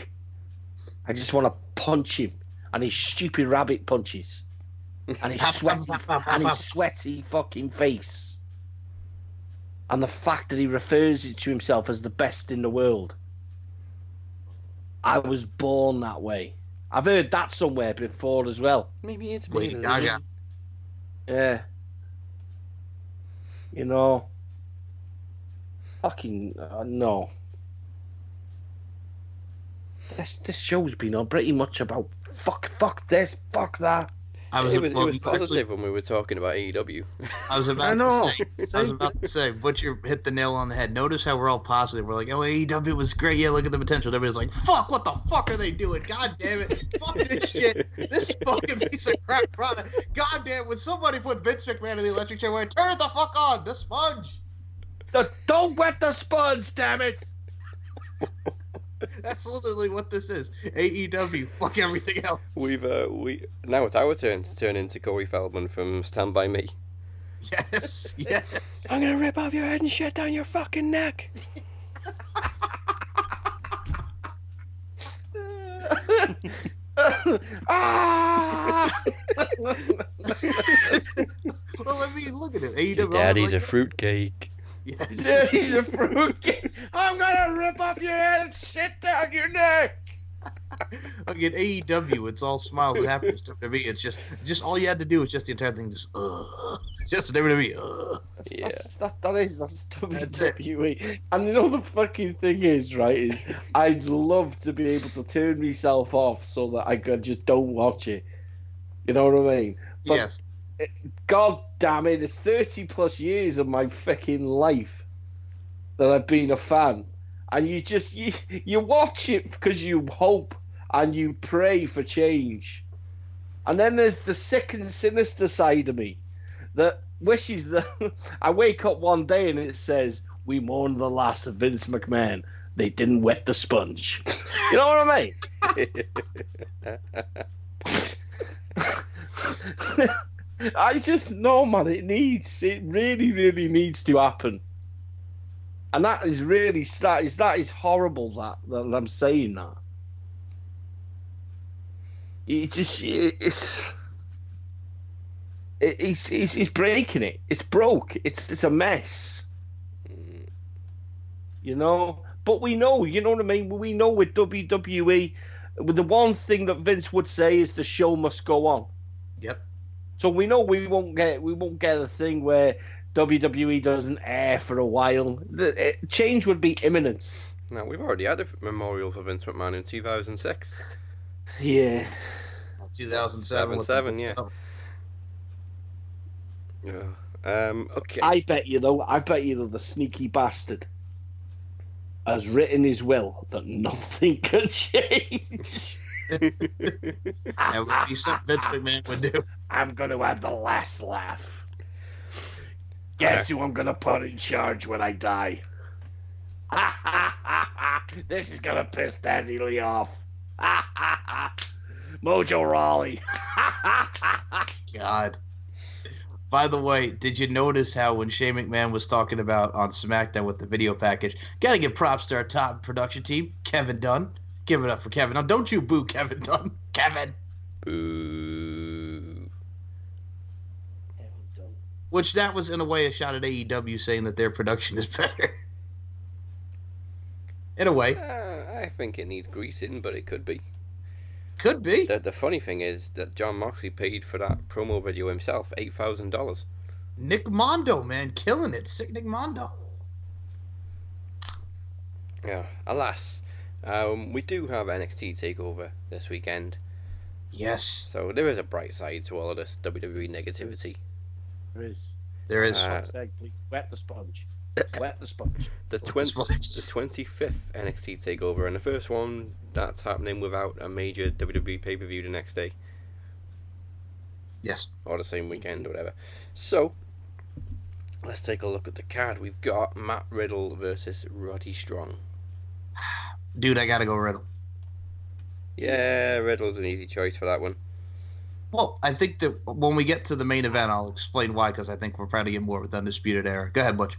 I just want to punch him. And his stupid rabbit punches. And his sweaty fucking face. And the fact that he refers to himself as the best in the world. I was born that way. I've heard that somewhere before as well. Maybe it's Lady Gaga. Yeah. You know. Fucking no. This show's been on pretty much about fuck this, fuck that. It was positive when we were talking about AEW. I was about to say, Butcher hit the nail on the head. Notice how we're all positive. We're like, oh, AEW was great. Yeah, look at the potential. Everybody's like, fuck, what the fuck are they doing? God damn it. Fuck this shit. This fucking piece of crap product. God damn, when somebody put Vince McMahon in the electric chair, turn the fuck on. The sponge. Don't wet the sponge, damn it. That's literally what this is. AEW, fuck everything else. Now it's our turn to turn into Corey Feldman from Stand By Me. Yes. I'm gonna rip off your head and shit down your fucking neck. Well, I mean, look at it. AEW. Your daddy's a fruitcake. Yes. Daddy's a fruitcake. I'm gonna rip off your head and shit down your neck. Like in AEW, it's all smiles and happiness. WWE, it's just all you had to do was just the entire thing, just WWE. Yeah, that's WWE. And you know the fucking thing is, right? Is I'd love to be able to turn myself off so that I could just don't watch it. You know what I mean? But yes. God damn it! It's 30 plus years of my fucking life that I've been a fan, and you watch it because you hope and you pray for change, and then there's the sick and sinister side of me that wishes that I wake up one day and it says, "We mourn the loss of Vince McMahon. They didn't wet the sponge." You know what I mean? I just know, man. It really, really needs to happen. And that is really that is horrible. That I'm saying that. It's breaking it. It's broke. It's a mess. You know. But we know. You know what I mean. We know with WWE, the one thing that Vince would say is the show must go on. Yep. So we know we won't get a thing where WWE doesn't air for a while. The change would be imminent. No, we've already had a memorial for Vince McMahon in 2006. Yeah. 2007. Yeah. Yeah. Okay. I bet you though the sneaky bastard has written his will that nothing can change. That would be something Vince McMahon would do. I'm going to have the last laugh. Guess who I'm going to put in charge when I die? This is going to piss Dazzy Lee off. Mojo Rawley. God. By the way, did you notice how when Shane McMahon was talking about on SmackDown with the video package, got to give props to our top production team, Kevin Dunn. Give it up for Kevin. Now, don't you boo Kevin Dunn. Kevin. Boo. Which that was, in a way, a shot at AEW saying that their production is better. In a way. I think it needs greasing, but it could be. Could be. The funny thing is that Jon Moxley paid for that promo video himself, $8,000. Nick Mondo, man, killing it. Sick Nick Mondo. Yeah, alas. We do have NXT Takeover this weekend. Yes. So there is a bright side to all of this WWE negativity. There is. Please wet the sponge. Wet the sponge. The 25th NXT Takeover, and the first one that's happening without a major WWE pay-per-view the next day. Yes. Or the same weekend or whatever. So, let's take a look at the card. We've got Matt Riddle versus Roddy Strong. Dude, I gotta go Riddle. Yeah, Riddle's an easy choice for that one. Well, I think that when we get to the main event, I'll explain why, because I think we're trying to get more with Undisputed Era. Go ahead, Butch.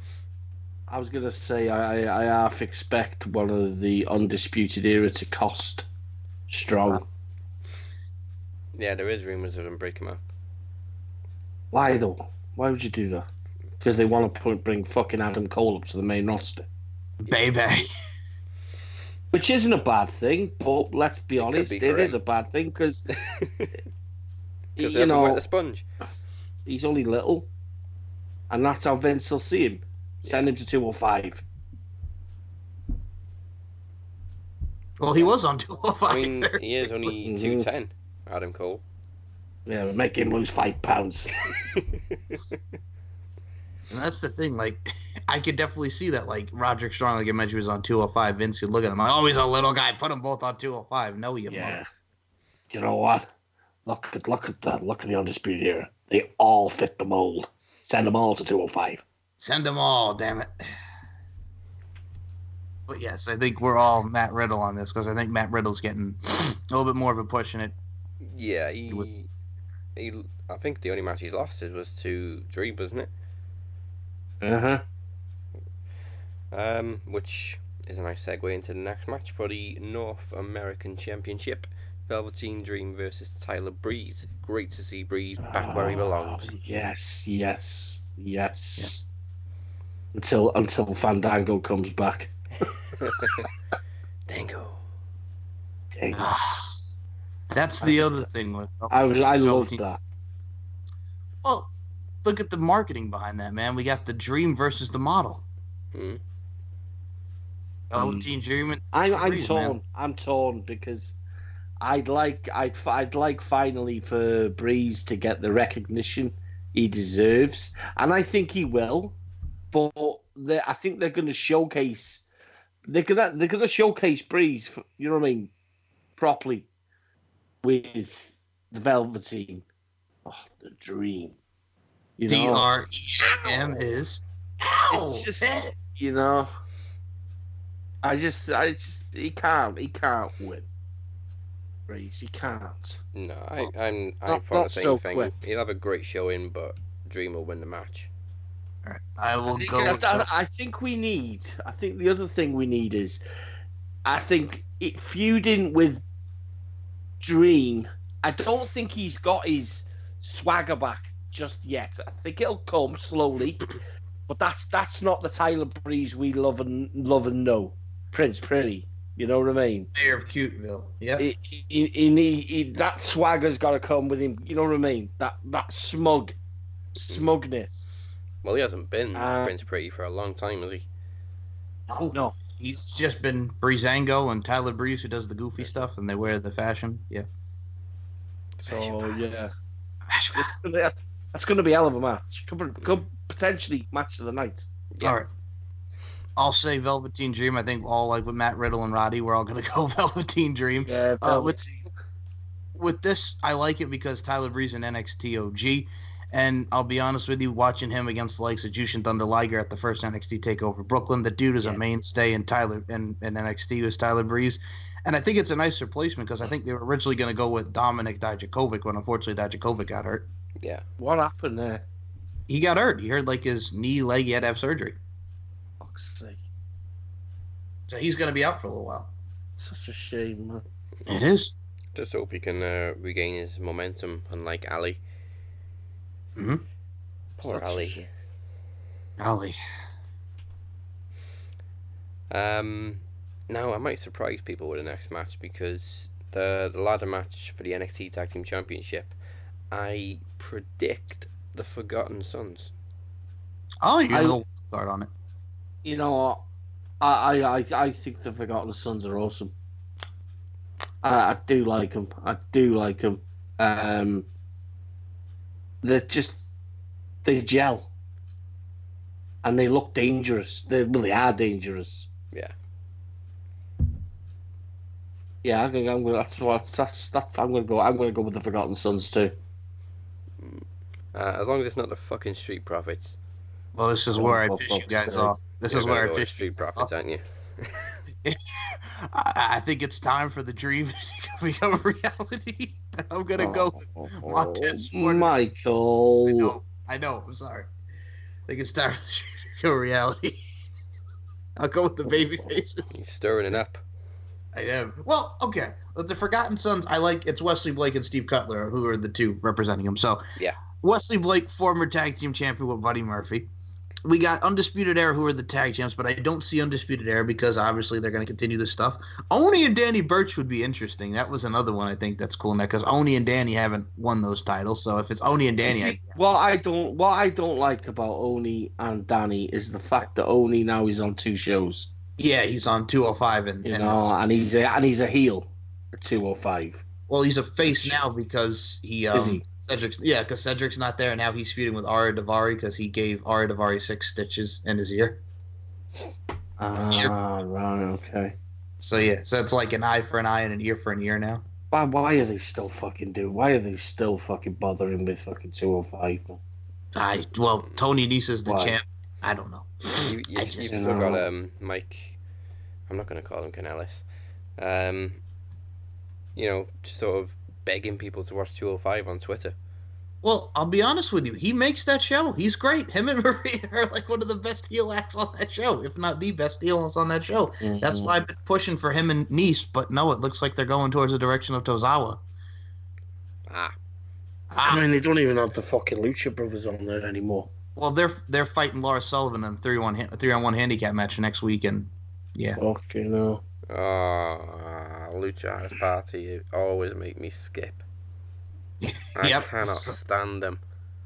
I was going to say I half expect one of the Undisputed Era to cost Strong. Yeah, there is rumours of them breaking up. Why, though? Why would you do that? Because they want to bring fucking Adam Cole up to the main roster. Baby. Which isn't a bad thing, but let's be honest, it is a bad thing because you know, wet the sponge. He's only little, and that's how Vince will see him. Send him to 205. Well, he was on 205. I mean, he is only 210, Adam Cole. Yeah, we'll make him lose 5 pounds. And that's the thing, like, I could definitely see that, like, Roderick Strong, like I mentioned, was on 205. Vince could look at him like, oh, he's a little guy. Put them both on 205. No, you mother. You know what? Look at the Undisputed Era. They all fit the mold. Send them all to 205. Send them all, damn it. But yes, I think we're all Matt Riddle on this, because I think Matt Riddle's getting a little bit more of a push in it. Yeah, I think the only match he's lost was to Dream, wasn't it? Which is a nice segue into the next match for the North American Championship. Velveteen Dream versus Tyler Breeze. Great to see Breeze back where he belongs. Yes. Until Fandango comes back. Dango. That's the other thing. I loved that. Well, look at the marketing behind that, man. We got the Dream versus the Model. Velveteen Dream. I'm torn. Man. I'm torn because I'd like finally for Breeze to get the recognition he deserves, and I think he will. But I think they're going to showcase. They're gonna showcase Breeze, you know what I mean, properly with the Velveteen. Oh, the Dream. You know? DREAM is. It's just, you know. I just he can't win. Breeze. He can't. No, I Not- thought the not same so thing. quick. He'll have a great showing, but Dream will win the match. All right. I will I go. think the other thing we need is, I think it feuding with Dream. I don't think he's got his swagger back just yet. I think it'll come slowly, but that's not the Tyler Breeze we love and know. Prince Pretty, you know what I mean? Mayor of Cuteville. Yeah. That swagger's got to come with him. You know what I mean? That smugness. Well, he hasn't been Prince Pretty for a long time, has he? No. He's just been Breezango and Tyler Breeze, who does the goofy stuff, and they wear the fashion. Yeah. So yeah, that's going to be a hell of a match. Could potentially match of the night. Yeah. All right. I'll say Velveteen Dream. I think all like with Matt Riddle and Roddy, we're all going to go Velveteen Dream. Yeah. With this, I like it because Tyler Breeze and NXT OG. And I'll be honest with you, watching him against the likes of Jushin Thunder Liger at the first NXT Takeover Brooklyn, the dude is a mainstay in NXT was Tyler Breeze. And I think it's a nice replacement because I think they were originally going to go with Dominic Dijakovic when unfortunately Dijakovic got hurt. Yeah. What happened there? He got hurt. He hurt like his knee, leg. He had to have surgery. Fuck's sake. So he's going to be out for a little while. Such a shame, man. It is. Just hope he can regain his momentum, unlike Ali. Mm-hmm. Poor Such a Ali. shame. Ali. Now I might surprise people with the next match because the ladder match for the NXT Tag Team Championship, I predict the Forgotten Sons. Oh, you're going to go guard on it. You know what? I think the Forgotten Sons are awesome. I do like them. They gel, and they look dangerous. They are dangerous. Yeah. Yeah, I think I'm gonna. I'm gonna go. I'm gonna go with the Forgotten Sons too. As long as it's not the fucking Street Profits. Well, this is where I piss you guys off. This is where I piss Street Profits, aren't you? I think it's time for the dream to become a reality. I'm gonna go with Montez Ford. Michael. I know. I'm sorry. I think it's time for the dream to become a reality. I'll go with the baby faces. He's stirring it up. I am. Well, okay. The Forgotten Sons, I like. It's Wesley Blake and Steve Cutler who are the two representing him. So yeah, Wesley Blake, former tag team champion with Buddy Murphy. We got Undisputed Era, who are the tag champs, but I don't see Undisputed Era because obviously they're going to continue this stuff. Oni and Danny Burch would be interesting. That was another one I think that's cool in that because Oni and Danny haven't won those titles. So if it's Oni and Danny, what I don't like about Oni and Danny is the fact that Oni now is on two shows. Yeah, he's on 205 and he's a heel at 205. Well, he's a face now because he is he? Because Cedric's not there, and now he's feuding with Ari Daivari because he gave Ari Daivari 6 stitches in his ear. Right, okay. So yeah, so it's like an eye for an eye and an ear for an ear now. Why are they still fucking doing? Why are they still fucking bothering with fucking 205? Well, Tony Nese is the champ. I don't know. You've still got Mike. I'm not going to call him Canellis. Just sort of begging people to watch 205 on Twitter. Well, I'll be honest with you. He makes that show. He's great. Him and Maria are like one of the best heel acts on that show, if not the best heel acts on that show. Mm-hmm. That's why I've been pushing for him and Nese, but no, it looks like they're going towards the direction of Tozawa. I mean, they don't even have the fucking Lucha Brothers on there anymore. Well, they're fighting Lars Sullivan in a 3-on-1 handicap match next week, and yeah. Okay, no. Lucha House Party always make me skip. I cannot stand them.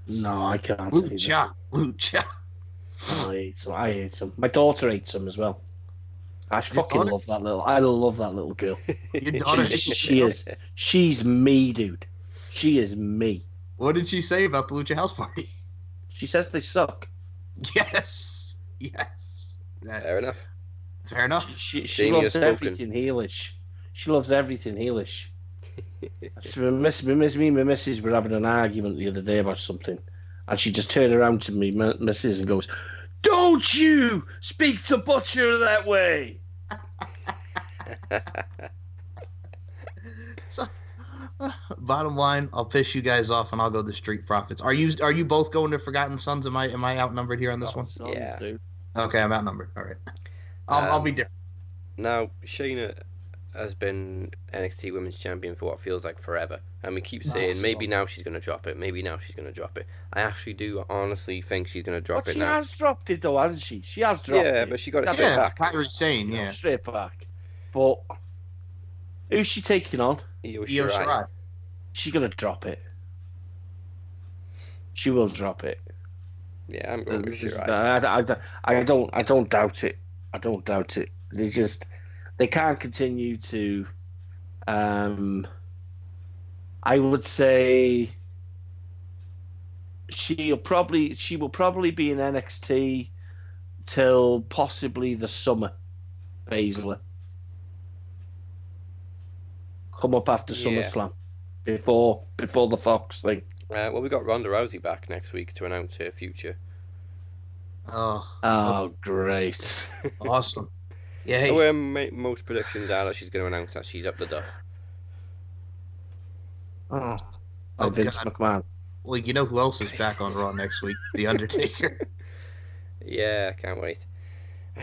No, I can't. Lucha. I hate them. My daughter hates them as well. I fucking love that little. I love that little girl. Your daughter? She's me, dude. She is me. What did she say about the Lucha House Party? She says they suck. Yes. Fair enough. She loves everything heelish. She loves everything heelish. Me and my missus were having an argument the other day about something, and she just turned around to me, missus, and goes, "Don't you speak to Butcher that way." So, bottom line, I'll piss you guys off and I'll go the Street Profits. Are you both going to Forgotten Sons? Am I outnumbered here on this one? Sons, Yeah. dude. Okay, I'm outnumbered. All right. I'll be different. Now, Shayna has been NXT Women's Champion for what feels like forever. And we keep saying, maybe now she's going to drop it. Maybe now she's going to drop it. I actually do honestly think she's going to drop it now. She has dropped it, though, hasn't she? She has dropped it. Yeah, but she got it straight back. Kyrie saying, yeah. Straight back. But who's she taking on? Io Io Shirai. Shirai. She's going to drop it. She will drop it. Yeah, I'm going with Shirai. I don't doubt it. I don't doubt it. They can't continue to. I would say she will probably be in NXT till possibly the summer. Baszler come up after SummerSlam before the Fox thing. Well, we got Ronda Rousey back next week to announce her future. Oh, great! Awesome. Yeah. Hey. Most predictions are that she's going to announce that she's up the duff. Oh, Vince McMahon. Well, you know who else is back on Raw next week? The Undertaker. Yeah, can't wait.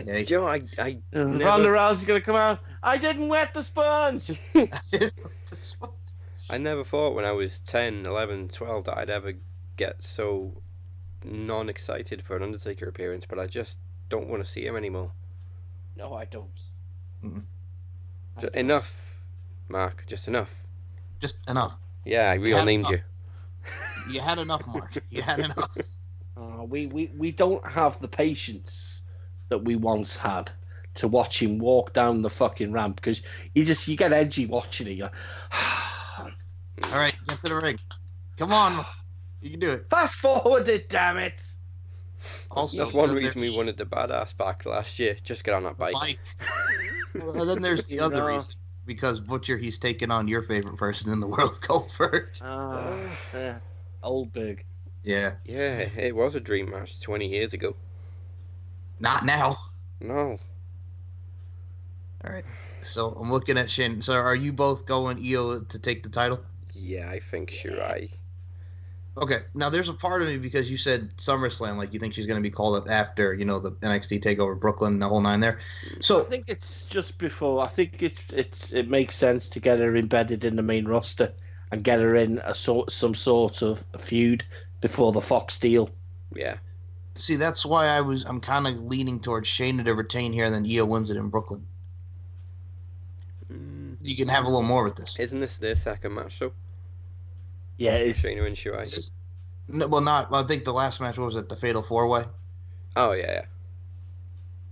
Yeah. You know, I Ronda never, Rousey's going to come out. I didn't wet the sponge. I never thought when I was 10, 11, 12 that I'd ever get so non-excited for an Undertaker appearance, but I just don't want to see him anymore. No, I don't. Enough, Mark. Just enough. Just enough. Yeah, I real named you. You had enough, Mark. You had enough. We don't have the patience that we once had to watch him walk down the fucking ramp, because you get edgy watching it. You're like, all right, get to the ring. Come on, you can do it. Fast forward it, damn it. Also, that's one reason we wanted the badass back last year. Just get on that bike. Well, and then there's the other reason. Because Butcher, he's taken on your favorite person in the world, Goldberg. Yeah. Oldberg. Yeah. Yeah, it was a dream match 20 years ago. Not now. No. All right. So I'm looking at Shin. So are you both going Io to take the title? Yeah, I think Shirai. Okay. Now there's a part of me, because you said SummerSlam, like you think she's going to be called up after, the NXT Takeover Brooklyn, the whole nine there. So I think it's just before. I think it makes sense to get her embedded in the main roster and get her in some sort of feud before the Fox deal. Yeah. See, that's why I'm kind of leaning towards Shayna to retain here, and then Io wins it in Brooklyn. You can have a little more with this. Isn't this their second match though? Yeah, it's Shayna and Shirai. I think the last match was at the Fatal 4-Way. Oh yeah.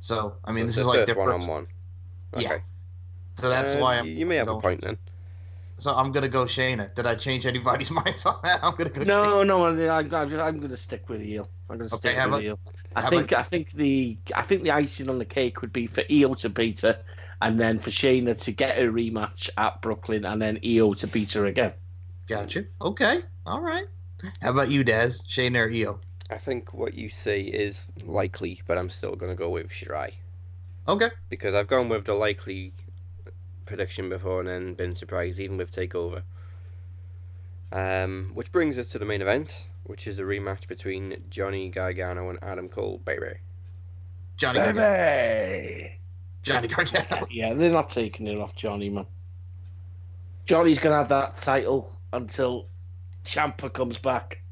So I mean, So this it's is like the their first first one-on-one. Okay. Yeah. So that's why you may have a point then. So I'm gonna go Shayna. Did I change anybody's minds on that? I'm gonna go. No. I'm gonna stick with Io. I'm gonna stick with Io. I think the icing on the cake would be for Io to beat her, and then for Shayna to get a rematch at Brooklyn, and then Io to beat her again. Gotcha. Okay. All right. How about you, Daz? Shayna or Io? I think what you say is likely, but I'm still gonna go with Shirai. Okay. Because I've gone with the likely prediction before and then been surprised, even with Takeover. Which brings us to the main event, which is a rematch between Johnny Gargano and Adam Cole, baby. Johnny Gargano. Yeah, they're not taking it off Johnny, man. Johnny's gonna have that title until Ciampa comes back.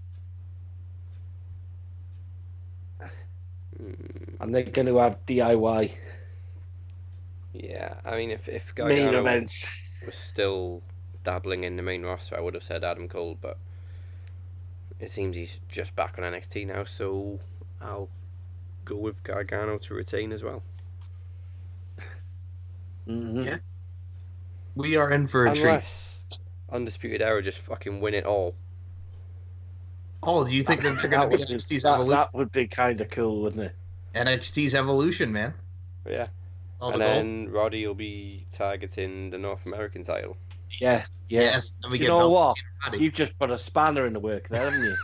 And they're going to have DIY. Yeah, I mean, if main Gargano events was still dabbling in the main roster, I would have said Adam Cole, but it seems he's just back on NXT now, so I'll go with Gargano to retain as well. Mm-hmm. Yeah. We are in for a treat. Unless Undisputed Era just fucking win it all. Oh, do you think that they're going to be NXT's Evolution? That would be kind of cool, wouldn't it? NXT's Evolution, man. Yeah. And then Roddy will be targeting the North American title. Yeah. Yes. You know what? You've just put a spanner in the work there, haven't you?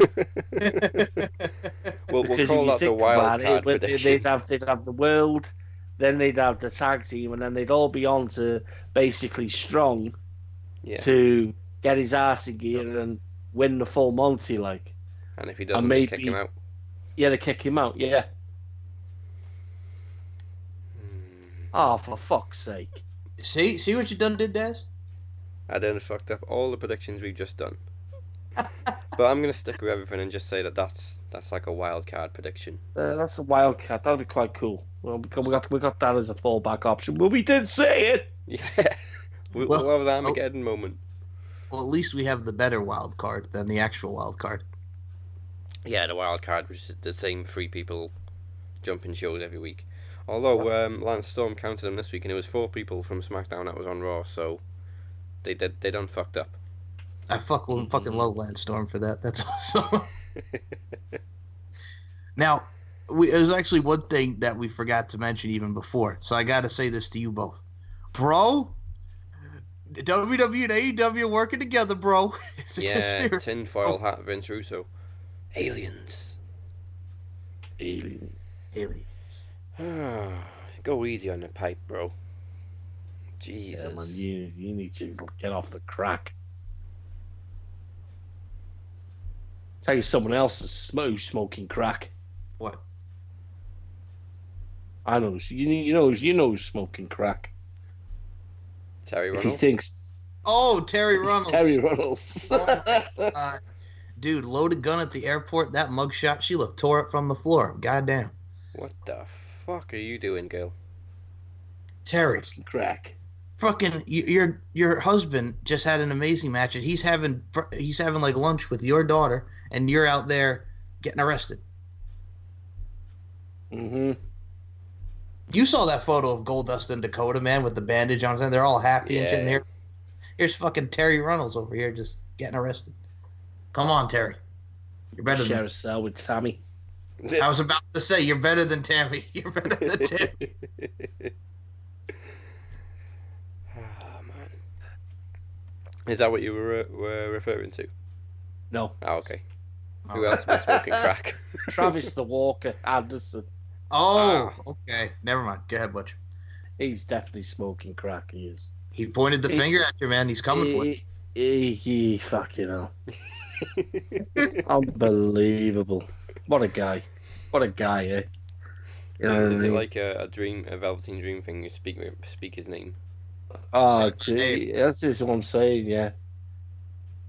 we'll call that the wild card prediction. They'd have the world, then they'd have the tag team, and then they'd all be on to basically Strong, to get his ass in gear and win the full Monty, like. And if he doesn't, they kick him out. Yeah, they kick him out, yeah. Oh, for fuck's sake. See what you done did, Daz? I done fucked up all the predictions we've just done. But I'm going to stick with everything and just say that's like a wild card prediction. That's a wild card. That would be quite cool. Well, because we got that as a fallback option. But we did say it! Yeah. We'll have the Armageddon moment. Well, at least we have the better wild card than the actual wild card. Yeah, the wild card, which is the same 3 people jumping shows every week. Although Lance Storm counted them this week, and it was 4 people from SmackDown that was on Raw, so they done fucked up. I fucking love Lance Storm for that. That's awesome. Now, there's actually one thing that we forgot to mention even before, so I got to say this to you both. Bro, WWE and AEW working together, bro. It's a conspiracy. Tinfoil hat Vince Russo. Aliens. Go easy on the pipe, bro. Jesus. Yeah, man, you need to get off the crack. Tell you someone else is smoking crack. What? I know. You know who's smoking crack. Terry Runnels. He thinks. Oh, Terry Runnels. Terry Runnels. Dude, loaded gun at the airport. That mugshot, she looked tore up from the floor. Goddamn. What the fuck are you doing, girl? Terry. Crack. Fucking your husband just had an amazing match, and he's having like lunch with your daughter, and you're out there getting arrested. Mm-hmm. You saw that photo of Goldust and Dakota, man, with the bandage on his hand. They're all happy and shit. And here's fucking Terry Runnels over here just getting arrested. Come on, Terry. You're better Share a cell with Tammy. I was about to say, you're better than Tammy. You're better than Tammy. Oh, man. Is that what you were referring to? No. Oh, okay. Who else was smoking crack? Travis the Walker Anderson. Oh, okay. Never mind. Go ahead, Butch. He's definitely smoking crack. He is. He pointed the finger at you, man. He's coming for you. He fucking hell. Unbelievable. What a guy. What a guy, eh? You know Is it like a Velveteen Dream thing? You speak his name. Oh, gee, that's just what I'm saying. Yeah,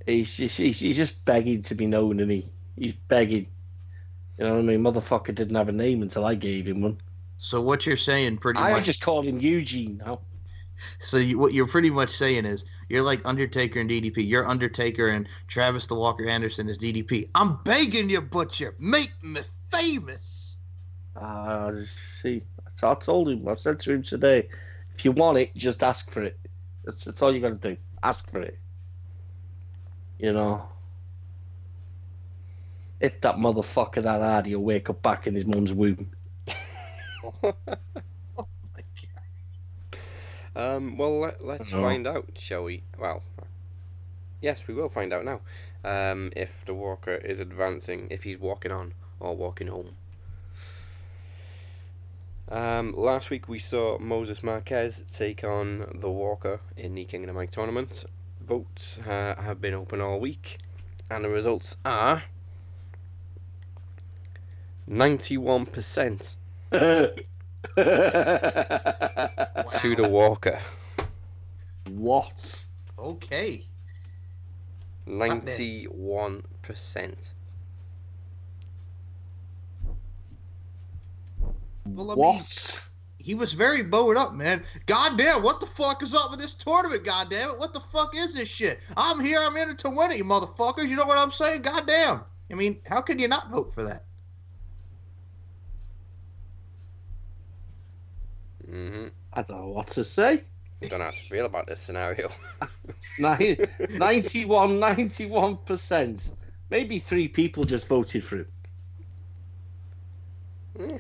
he's just begging to be known, and he's begging. You know what I mean? Motherfucker didn't have a name until I gave him one. So what you're saying, pretty much? I just called him Eugene now. So what you're pretty much saying is you're like Undertaker and DDP. You're Undertaker and Travis the Walker Anderson is DDP. I'm begging you, Butcher, make me famous. See, I told him. I said to him today, if you want it, just ask for it. That's all you got to do. Ask for it. You know. Hit that motherfucker that hard, he'll wake up back in his mum's womb. Well, let's find out, shall we? Well, yes, we will find out now. If the Walker is advancing, if he's walking on or walking home. Last week we saw Moses Marquez take on the Walker in the King of the Mic tournament. Votes have been open all week, and the results are 91%. To the Walker. What? Okay. 91%. Well, I mean, What? he was very bowed up, man. Goddamn, what the fuck is up with this tournament? Goddamn it, what the fuck is this shit? I'm here, I'm in it to win it, you motherfuckers. You know what I'm saying? Goddamn. I mean, how can you not vote for that? Mm-hmm. I don't know what to say. I don't know how to feel about this scenario. 91%. Maybe 3 people just voted for him. Yeah.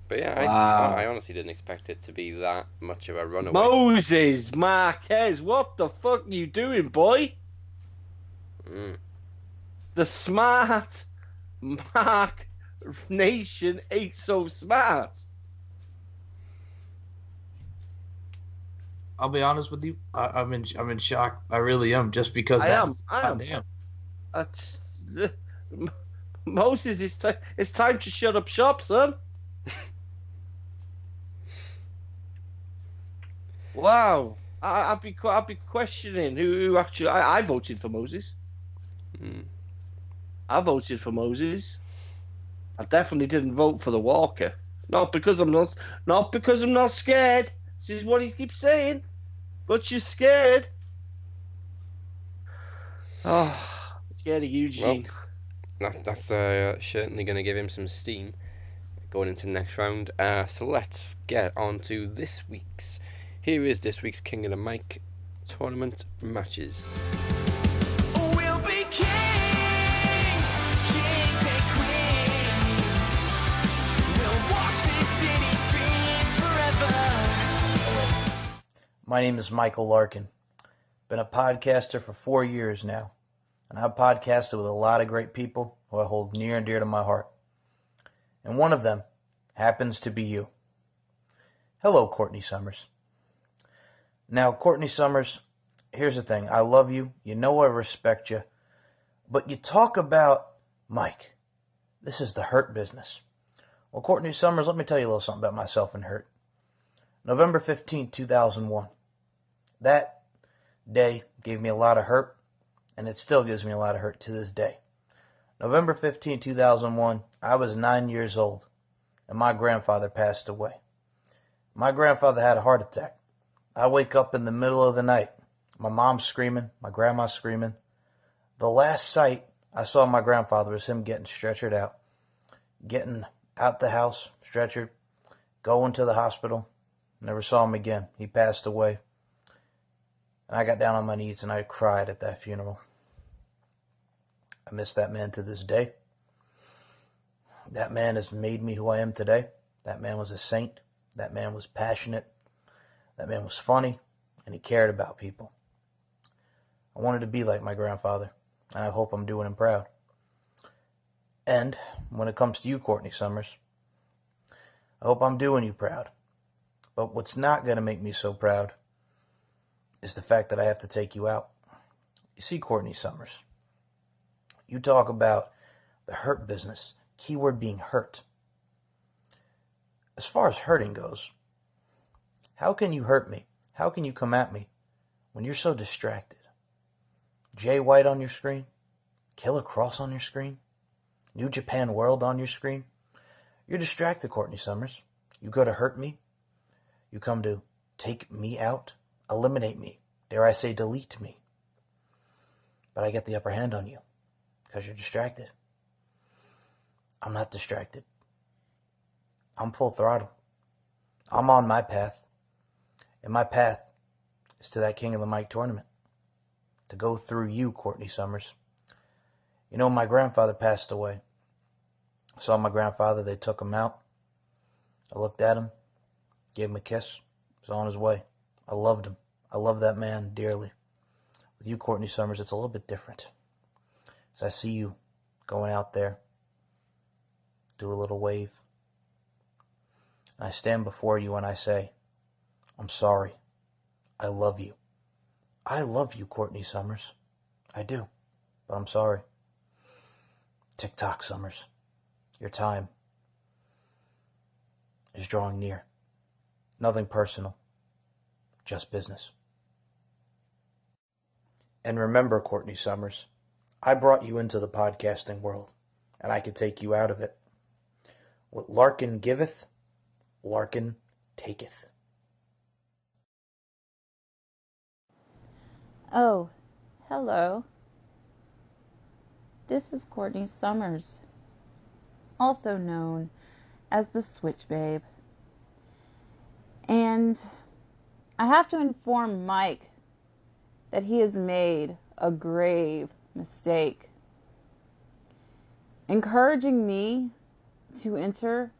But yeah, Wow. I honestly didn't expect it to be that much of a runaway. Moses Marquez, what the fuck are you doing, boy? The smart Mark Nation ain't so smart. I'll be honest with you. I'm in shock. I really am, just because I am. Damn. That's Moses. It's time to shut up shop, son. Wow. I'd be questioning who actually. I voted for Moses. I voted for Moses. I definitely didn't vote for the Walker. Not because I'm not scared. This is what he keeps saying. But you're scared. Oh, scared of Eugene. Well, that's certainly going to give him some steam going into the next round. So let's get on to this week's. Here is this week's King of the Mic tournament matches. We'll be kings and queens. We'll walk these city streets forever. My name is Michael Larkin. Been a podcaster for 4 years now, and I've podcasted with a lot of great people who I hold near and dear to my heart. And one of them happens to be you. Hello, Courtney Summers. Now, Courtney Summers, here's the thing. I love you. You know I respect you. But you talk about Mike. This is the Hurt business. Well, Courtney Summers, let me tell you a little something about myself and Hurt. November 15, 2001. That day gave me a lot of hurt, and it still gives me a lot of hurt to this day. November 15, 2001, I was 9 years old, and my grandfather passed away. My grandfather had a heart attack. I wake up in the middle of the night. My mom's screaming, my grandma's screaming. The last sight I saw of my grandfather was him getting stretchered out. Getting out the house, stretchered, going to the hospital. Never saw him again. He passed away. And I got down on my knees and I cried at that funeral. I miss that man to this day. That man has made me who I am today. That man was a saint. That man was passionate. That man was funny, and he cared about people. I wanted to be like my grandfather, and I hope I'm doing him proud. And when it comes to you, Courtney Summers, I hope I'm doing you proud. But what's not going to make me so proud is the fact that I have to take you out. You see, Courtney Summers, you talk about the hurt business, keyword being hurt. As far as hurting goes, how can you hurt me? How can you come at me when you're so distracted? Jay White on your screen? Killer Cross on your screen? New Japan World on your screen? You're distracted, Courtney Summers. You go to hurt me. You come to take me out, eliminate me, dare I say delete me. But I get the upper hand on you because you're distracted. I'm not distracted. I'm full throttle. I'm on my path. And my path is to that King of the Mic tournament. To go through you, Courtney Summers. You know, my grandfather passed away. I saw my grandfather. They took him out. I looked at him. Gave him a kiss. He was on his way. I loved him. I love that man dearly. With you, Courtney Summers, it's a little bit different. As I see you going out there, do a little wave. And I stand before you and I say, I'm sorry. I love you. I love you, Courtney Summers. I do. But I'm sorry. Tick-tock, Summers. Your time is drawing near. Nothing personal. Just business. And remember, Courtney Summers, I brought you into the podcasting world, and I could take you out of it. What Larkin giveth, Larkin taketh. Oh, hello. This is Courtney Summers, also known as the Switch Babe. And I have to inform Mike that he has made a grave mistake. Encouraging me to enter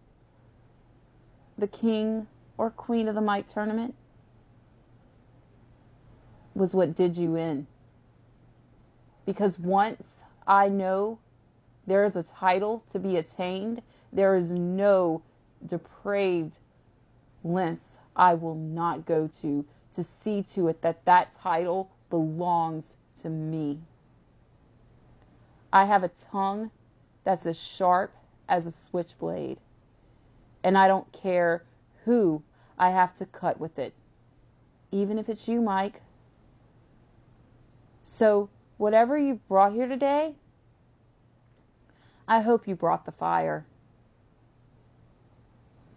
the King or Queen of the Mic tournament was what did you in. Because once I know there is a title to be attained, there is no depraved lengths I will not go to to see to it that that title belongs to me. I have a tongue that's as sharp as a switchblade, and I don't care who I have to cut with it, even if it's you, Mike. So, whatever you brought here today, I hope you brought the fire.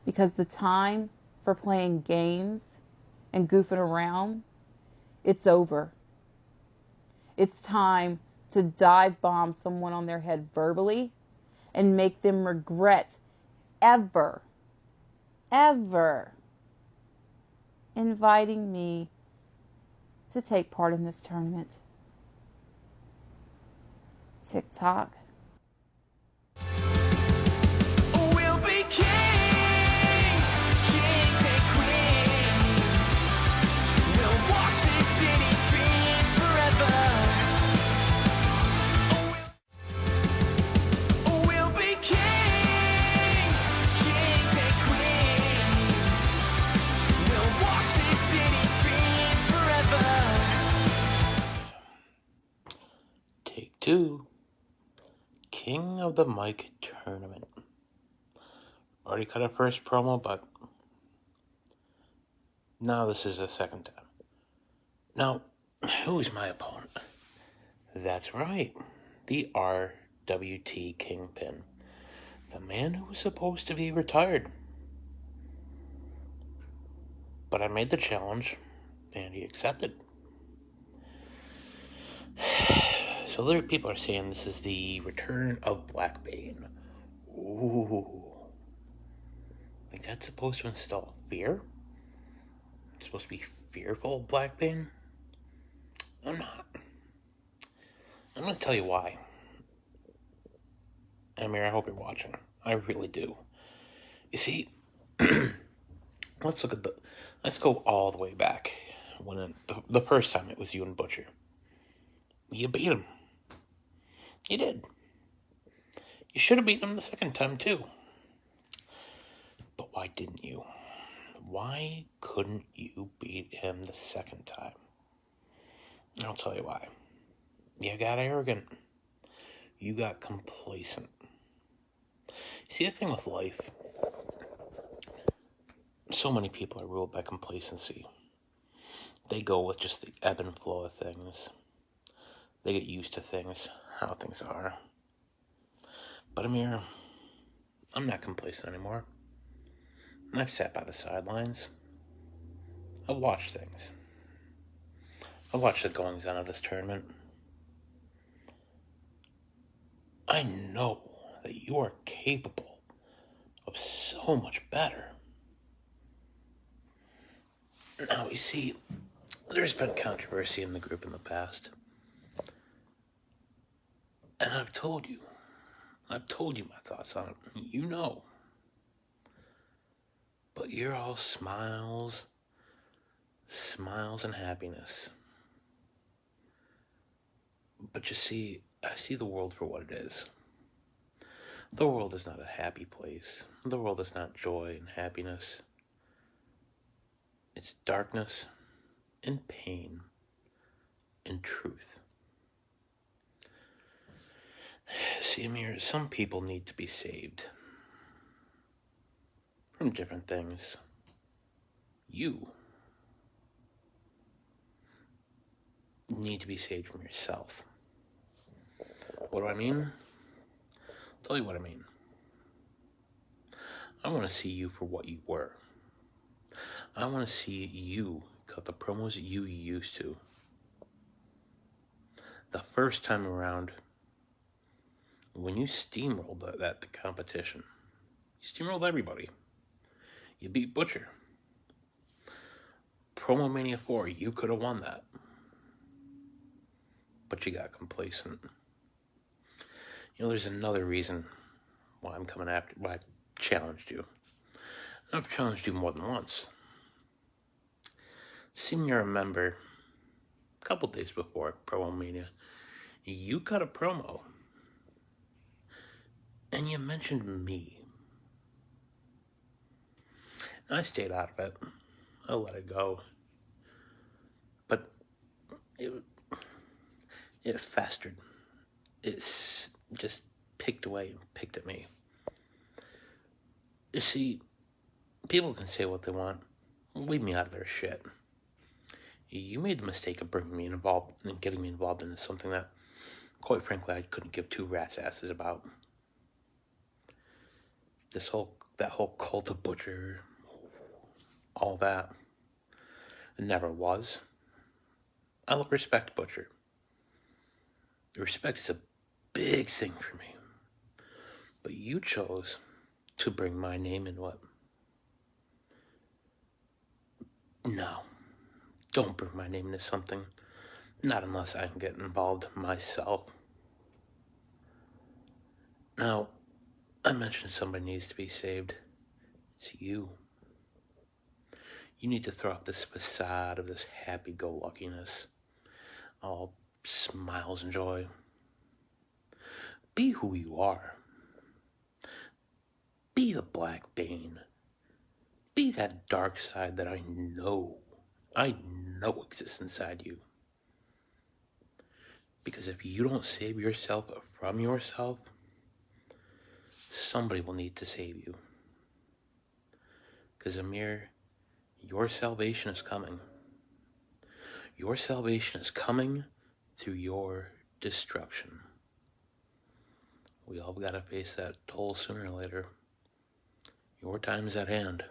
Because the time for playing games and goofing around, it's over. It's time to dive bomb someone on their head verbally and make them regret ever inviting me to take part in this tournament. TikTok. We'll be kings, kings and queens. We'll walk these city streets forever. We'll be kings, kings and queens. We'll walk these city streets forever. Take two. King of the Mic Tournament. Already cut a first promo, but now this is the second time. Now, who's my opponent? That's right, the RWT Kingpin. The man who was supposed to be retired. But I made the challenge, and he accepted. So other people are saying this is the return of BlackBane. Ooh. Like that's supposed to instill fear? It's supposed to be fearful of BlackBane? I'm not. I'm going to tell you why. Emir, I hope you're watching. I really do. You see, let's go all the way back. When the first time it was you and Butcher. You beat him. You did. You should have beaten him the second time, too. But why didn't you? Why couldn't you beat him the second time? I'll tell you why. You got arrogant. You got complacent. See, the thing with life, so many people are ruled by complacency. They go with just the ebb and flow of things. They get used to things, how things are. But Emir, I'm not complacent anymore. I've sat by the sidelines. I've watched things. I've watched the goings-on of this tournament. I know that you are capable of so much better. Now, you see, there's been controversy in the group in the past. And I've told you my thoughts on it. You know. But you're all smiles and happiness. But you see, I see the world for what it is. The world is not a happy place. The world is not joy and happiness. It's darkness and pain and truth. See, Emir, some people need to be saved from different things. You need to be saved from yourself. What do I mean? I'll tell you what I mean. I want to see you for what you were. I want to see you cut the promos you used to. The first time around, when you steamrolled the competition, you steamrolled everybody. You beat Butcher. Promo Mania 4, you could have won that. But you got complacent. You know, there's another reason why I'm coming after, why I challenged you. And I've challenged you more than once. Seem you remember, a couple days before Promo Mania, you cut a promo. And you mentioned me. And I stayed out of it. I let it go. it festered. It's just picked away and picked at me. You see, people can say what they want. Leave me out of their shit. You made the mistake of bringing me involved and getting me involved into something that, quite frankly, I couldn't give two rat's asses about. That whole cult of Butcher, all that, it never was. I respect Butcher. Respect is a big thing for me. But you chose to bring my name into it. No. Don't bring my name into something. Not unless I can get involved myself. Now, I mentioned somebody needs to be saved. It's you. You need to throw off this facade of this happy-go-luckiness. All smiles and joy. Be who you are. Be the BlackBane. Be that dark side that I know exists inside you. Because if you don't save yourself from yourself, somebody will need to save you. Because Emir, your salvation is coming. Your salvation is coming through your destruction. We all gotta face that toll sooner or later. Your time is at hand.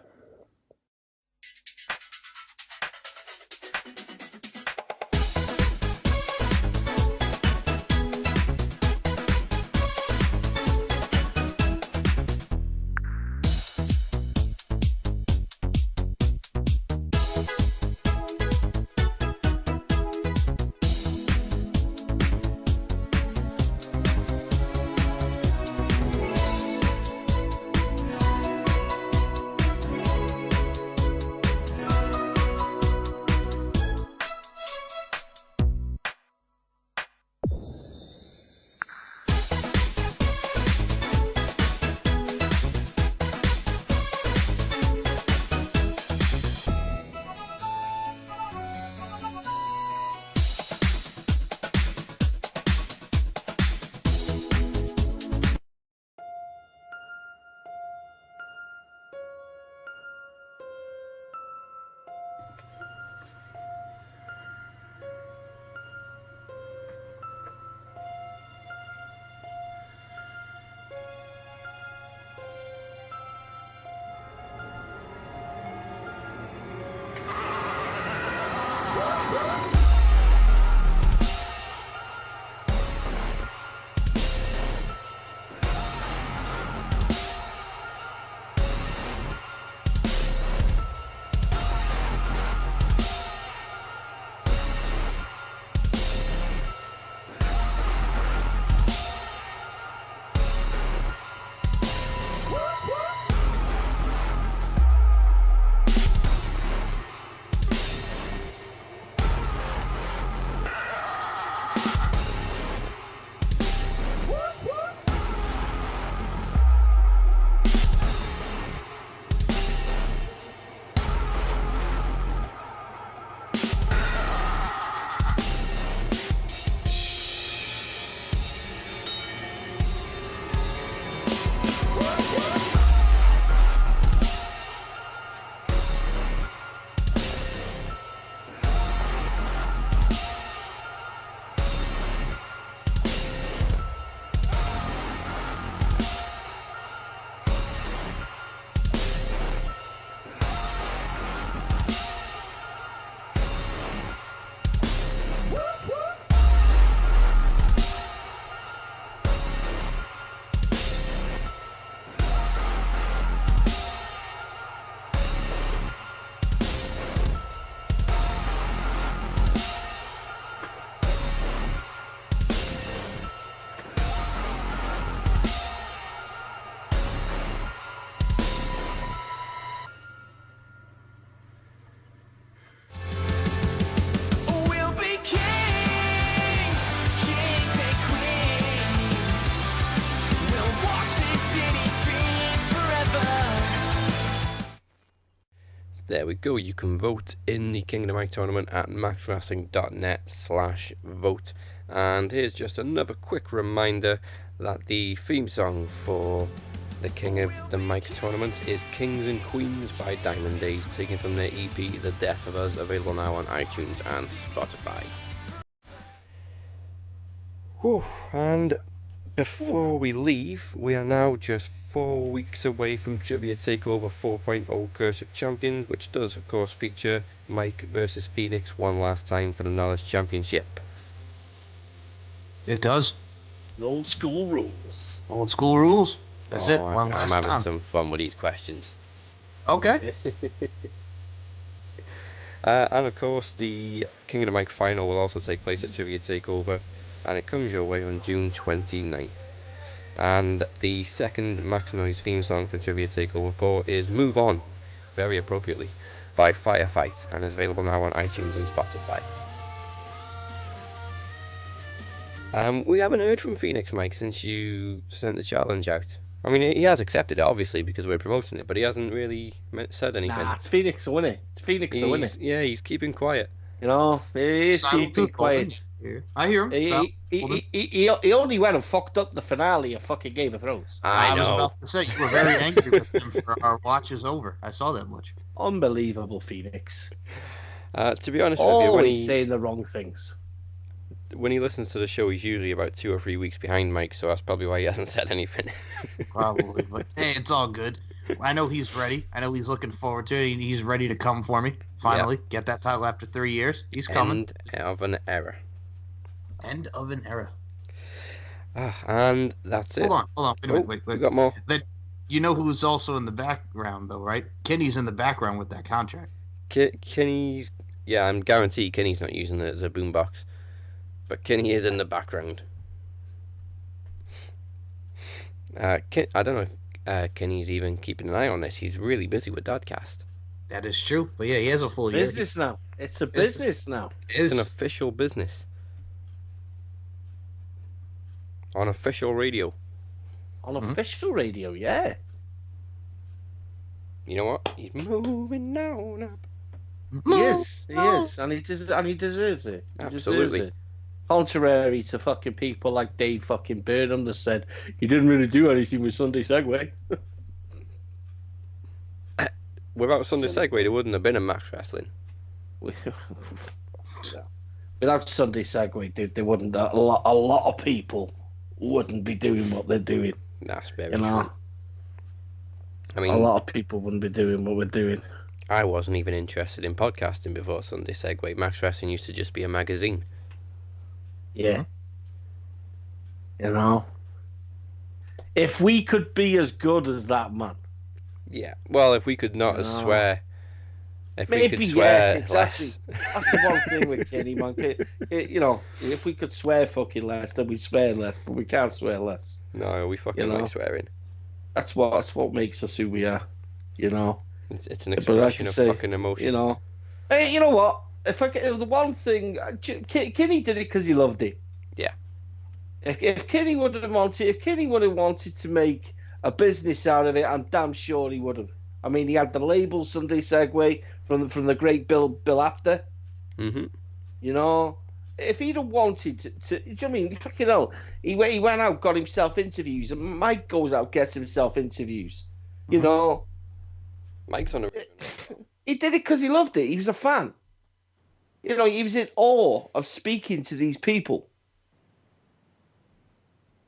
There we go. You can vote in the King of the Mic tournament at maxwrestling.net/vote. And here's just another quick reminder that the theme song for the King of the Mic tournament is Kings and Queens by Diamond Days, taken from their EP The Death of Us, available now on iTunes and Spotify. Whew, and before we leave, we are now just 4 weeks away from Trivia Takeover 4.0 Curse of Champions, which does of course feature Mike versus Phoenix one last time for the Knowledge Championship. It does. The old school rules. Old school rules. That's it. I'm One last having time. some fun with these questions. Okay. And of course, the King of the Mic final will also take place at Trivia Takeover, and it comes your way on June 29th. And the second Max Noise theme song for Trivia Takeover 4 is Move On, very appropriately, by Firefight, and is available now on iTunes and Spotify. We haven't heard from Phoenix, Mike, since you sent the challenge out. I mean, he has accepted it, obviously, because we're promoting it, but he hasn't really said anything. Nah, it's Phoenix, isn't it? It's Phoenix, isn't it? Yeah, he's keeping quiet. You know, he is keeping quiet. I hear him. He only went and fucked up the finale of fucking Game of Thrones. I was about to say, you were very angry with him for our watch is over. I saw that much. Unbelievable, Phoenix. To be honest with you, always saying the wrong things. When he listens to the show, he's usually about 2 or 3 weeks behind Mike, so that's probably why he hasn't said anything. Probably, but hey, it's all good. I know he's ready. I know he's looking forward to it. He's ready to come for me. Finally, get that title after 3 years. He's coming. End of an era. End of an era. And that's it. Hold on. Wait. We got more. You know who's also in the background, though, right? Kenny's in the background with that contract. Kenny's... Yeah, I'm guaranteed Kenny's not using it as a boombox. But Kenny is in the background. I don't know if Kenny's even keeping an eye on this. He's really busy with Dadcast. That is true. But yeah, he has a full year. Business now. It's a business now. It's an official business. On official radio. On official radio, yeah. You know what? He's moving on up. He is. And he deserves it. He Absolutely. deserves it. Contrary to fucking people like Dave fucking Burnham that said he didn't really do anything with Sunday Segway. Without Sunday Segway, there wouldn't have been a Max Wrestling. Without Sunday Segway, they wouldn't. A lot of people wouldn't be doing what they're doing. That's very true. I mean, a lot of people wouldn't be doing what we're doing. I wasn't even interested in podcasting before Sunday Segway. Max Wrestling used to just be a magazine. Yeah. You know, if we could be as good as that man. Yeah. Well, if we could not swear. If maybe, we could swear exactly. less. That's the one thing with Kenny, man. You know, if we could swear fucking less, then we'd swear less, but we can't swear less. No, we fucking like swearing. That's what makes us who we are. You know. It's an expression of fucking emotion. You know. Hey, you know what? The one thing, Kenny did it because he loved it. Yeah. If Kenny would have wanted to make a business out of it, I'm damn sure he would have. I mean, he had the label Sunday Segway from the great Bill Apter. Mm-hmm. You know, if he'd have wanted to do you know what I mean? Fucking hell, he went out, got himself interviews, and Mike goes out, gets himself interviews. You know, Mike's on a. He did it because he loved it. He was a fan. You know, he was in awe of speaking to these people.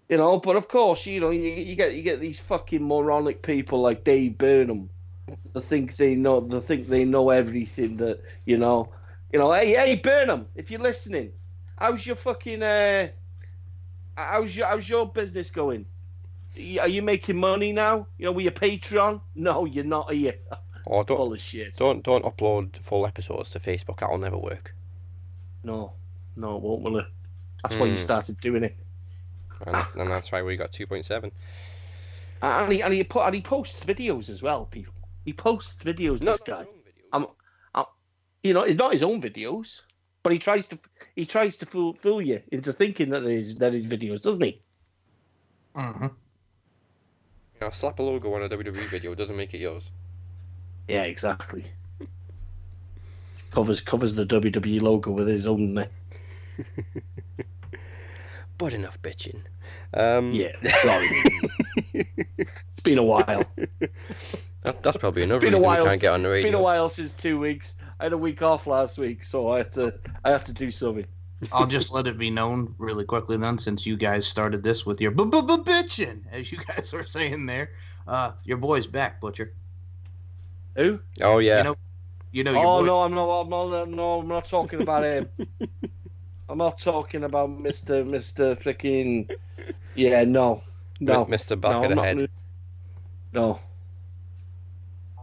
You know, but of course, you know, you get these fucking moronic people like Dave Burnham that think they know everything. That you know, hey Burnham, if you're listening, how's your fucking how's your business going? Are you making money now? You know, with your Patreon? No, you're not. Are you? Oh, full of shit. Don't upload full episodes to Facebook. That'll never work. No, it won't, will it? That's why you started doing it. And that's why we got 2.7. And he posts videos as well, people. He posts videos. This guy. You know, it's not his own videos, but he tries to fool you into thinking that his videos, doesn't he? Mm-hmm. You know, slap a logo on a WWE video doesn't make it yours. Yeah, exactly. covers the WWE logo with his own name. But enough bitching. Yeah, sorry. It's been a while. That's probably another reason we can't get on the radio. It's been a while since 2 weeks. I had a week off last week, so I had to do something. I'll just let it be known really quickly then, since you guys started this with your bitching, as you guys were saying there. Your boy's back, Butcher. Who? Oh yeah. You know. Oh your boy. no, I'm not talking about him. I'm not talking about Mr. Freaking. Yeah, no. Mr. Back of the Head. No.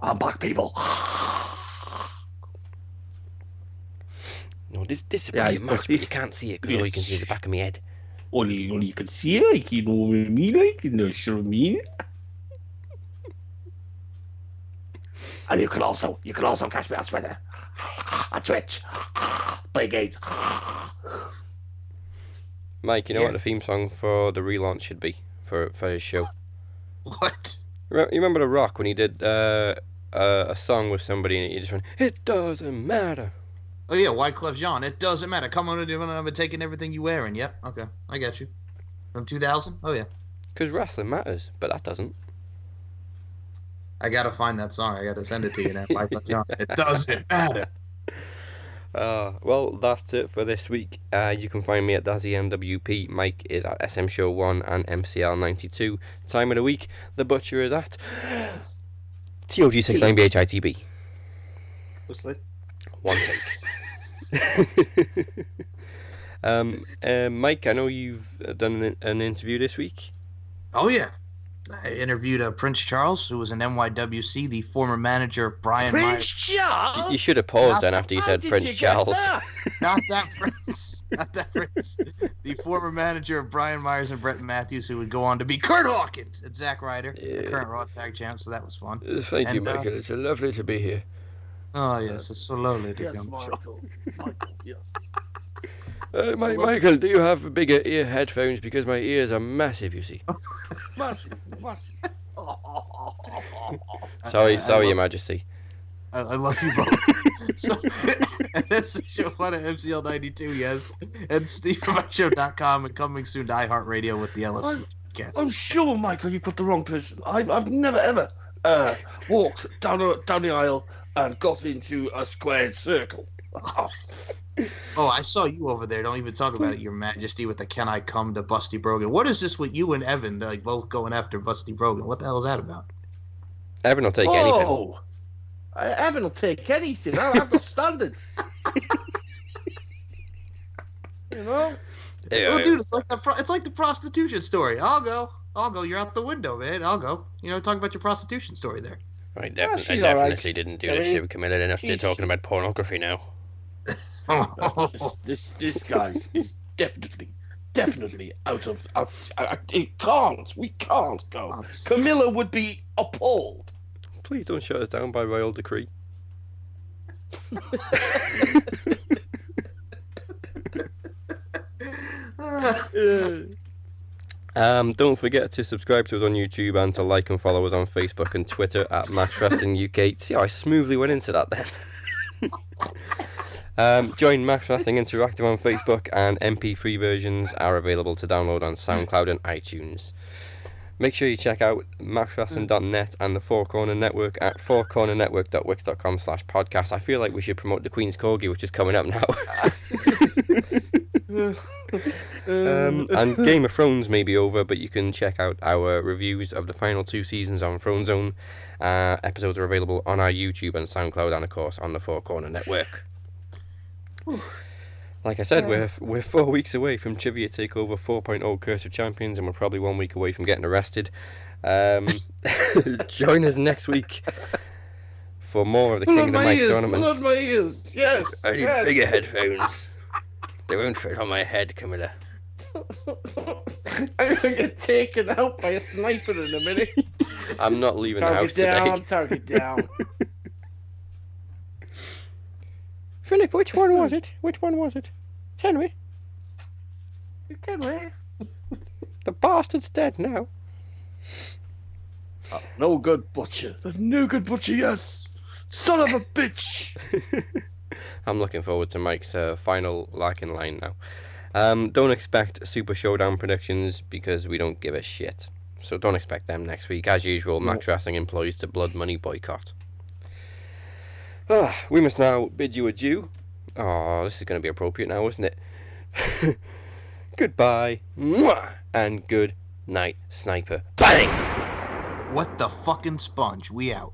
I'm back, people. No, this is probably a mask, but you can't see it because all you can see is the back of my head. Only you can see it, like, you know what I mean, like, you know, sure what I mean. And you can also catch me on Twitter, on Twitch, play games. Mike, you know what the theme song for the relaunch should be for his show? What? You remember The Rock when he did a song with somebody and he just went, "It doesn't matter." Oh yeah, Wyclef Jean. It doesn't matter. Come on, I'm taking everything you wearing. Yep. Okay, I got you. From 2000. Oh yeah. Because wrestling matters, but that doesn't. I gotta find that song. I gotta send it to you now. Wyclef Jean. It doesn't matter. Well, that's it for this week. You can find me at Dazzy MWP. Mike is at SM Show 1 and MCL 92. Time of the week, the Butcher is at TOG69BHITB. What's that? One take. Mike, I know you've done an interview this week. Oh yeah. I interviewed Prince Charles, who was an NYWC, the former manager of Brian Myers. Prince Charles? You should have paused then after you said Prince Charles. Not that Prince. Not that Prince. The former manager of Brian Myers and Brett Matthews, who would go on to be Kurt Hawkins and Zack Ryder, the current Raw Tag Champ, so that was fun. Thank you, Michael. It's so lovely to be here. Oh, yes, it's so lovely to Yes, come. Michael, yes. Michael, do you have bigger ear headphones? Because my ears are massive, you see. Massive. Sorry, Your Majesty. I love you both. So, and that's the show on MCL 92, yes. And SteveRomanshow.com and coming soon to iHeartRadio with the LFC podcast. I'm sure, Michael, you put the wrong person. I've never ever walked down the aisle and got into a squared circle. Oh, I saw you over there. Don't even talk about it, Your Majesty, with the "Can I come to Busty Brogan?" What is this with you and Evan, like both going after Busty Brogan? What the hell is that about? Evan will take anything. Oh, Evan will take anything. I've got standards. You know? Yeah, Well, dude, it's like the prostitution story. I'll go. You're out the window, man. I'll go. Talk about your prostitution story there. I definitely didn't do this shit with Camilla enough to talking about pornography now. This guy is definitely out. We can't go. Camilla would be appalled. Please don't shut us down by royal decree. Don't forget to subscribe to us on YouTube and to like and follow us on Facebook and Twitter at Match Wrestling UK. See how I smoothly went into that then? Join Match Wrestling Interactive on Facebook, and MP3 versions are available to download on SoundCloud and iTunes. Make sure you check out matchwrestling.net and the Four Corner Network at fourcornernetwork.wix.com/podcast. I feel like we should promote the Queen's Corgi, which is coming up now. And Game of Thrones may be over, but you can check out our reviews of the final 2 seasons on Throne Zone. Episodes are available on our YouTube and SoundCloud, and of course on the Four Corner Network. Like I said, we're 4 weeks away from Trivia Takeover 4.0 Curse of Champions, and we're probably 1 week away from getting arrested. Join us next week for more of the King of the Mic tournament. Blood my ears, yes. I need bigger headphones. They won't fit on my head, Camilla. I'm gonna get taken out by a sniper in a minute. I'm not leaving the house today. Target down. Philip, which one was it? Tell me. The bastard's dead now. Oh, no good butcher. The no good butcher, yes. Son of a bitch. I'm looking forward to Mike's final Larkin line now. Don't expect Super Showdown predictions because we don't give a shit. So don't expect them next week. As usual, Max Wrestling employs the blood money boycott. We must now bid you adieu. Oh, this is going to be appropriate now, isn't it? Goodbye. Mwah! And good night, Sniper. Bang! What the fucking sponge? We out.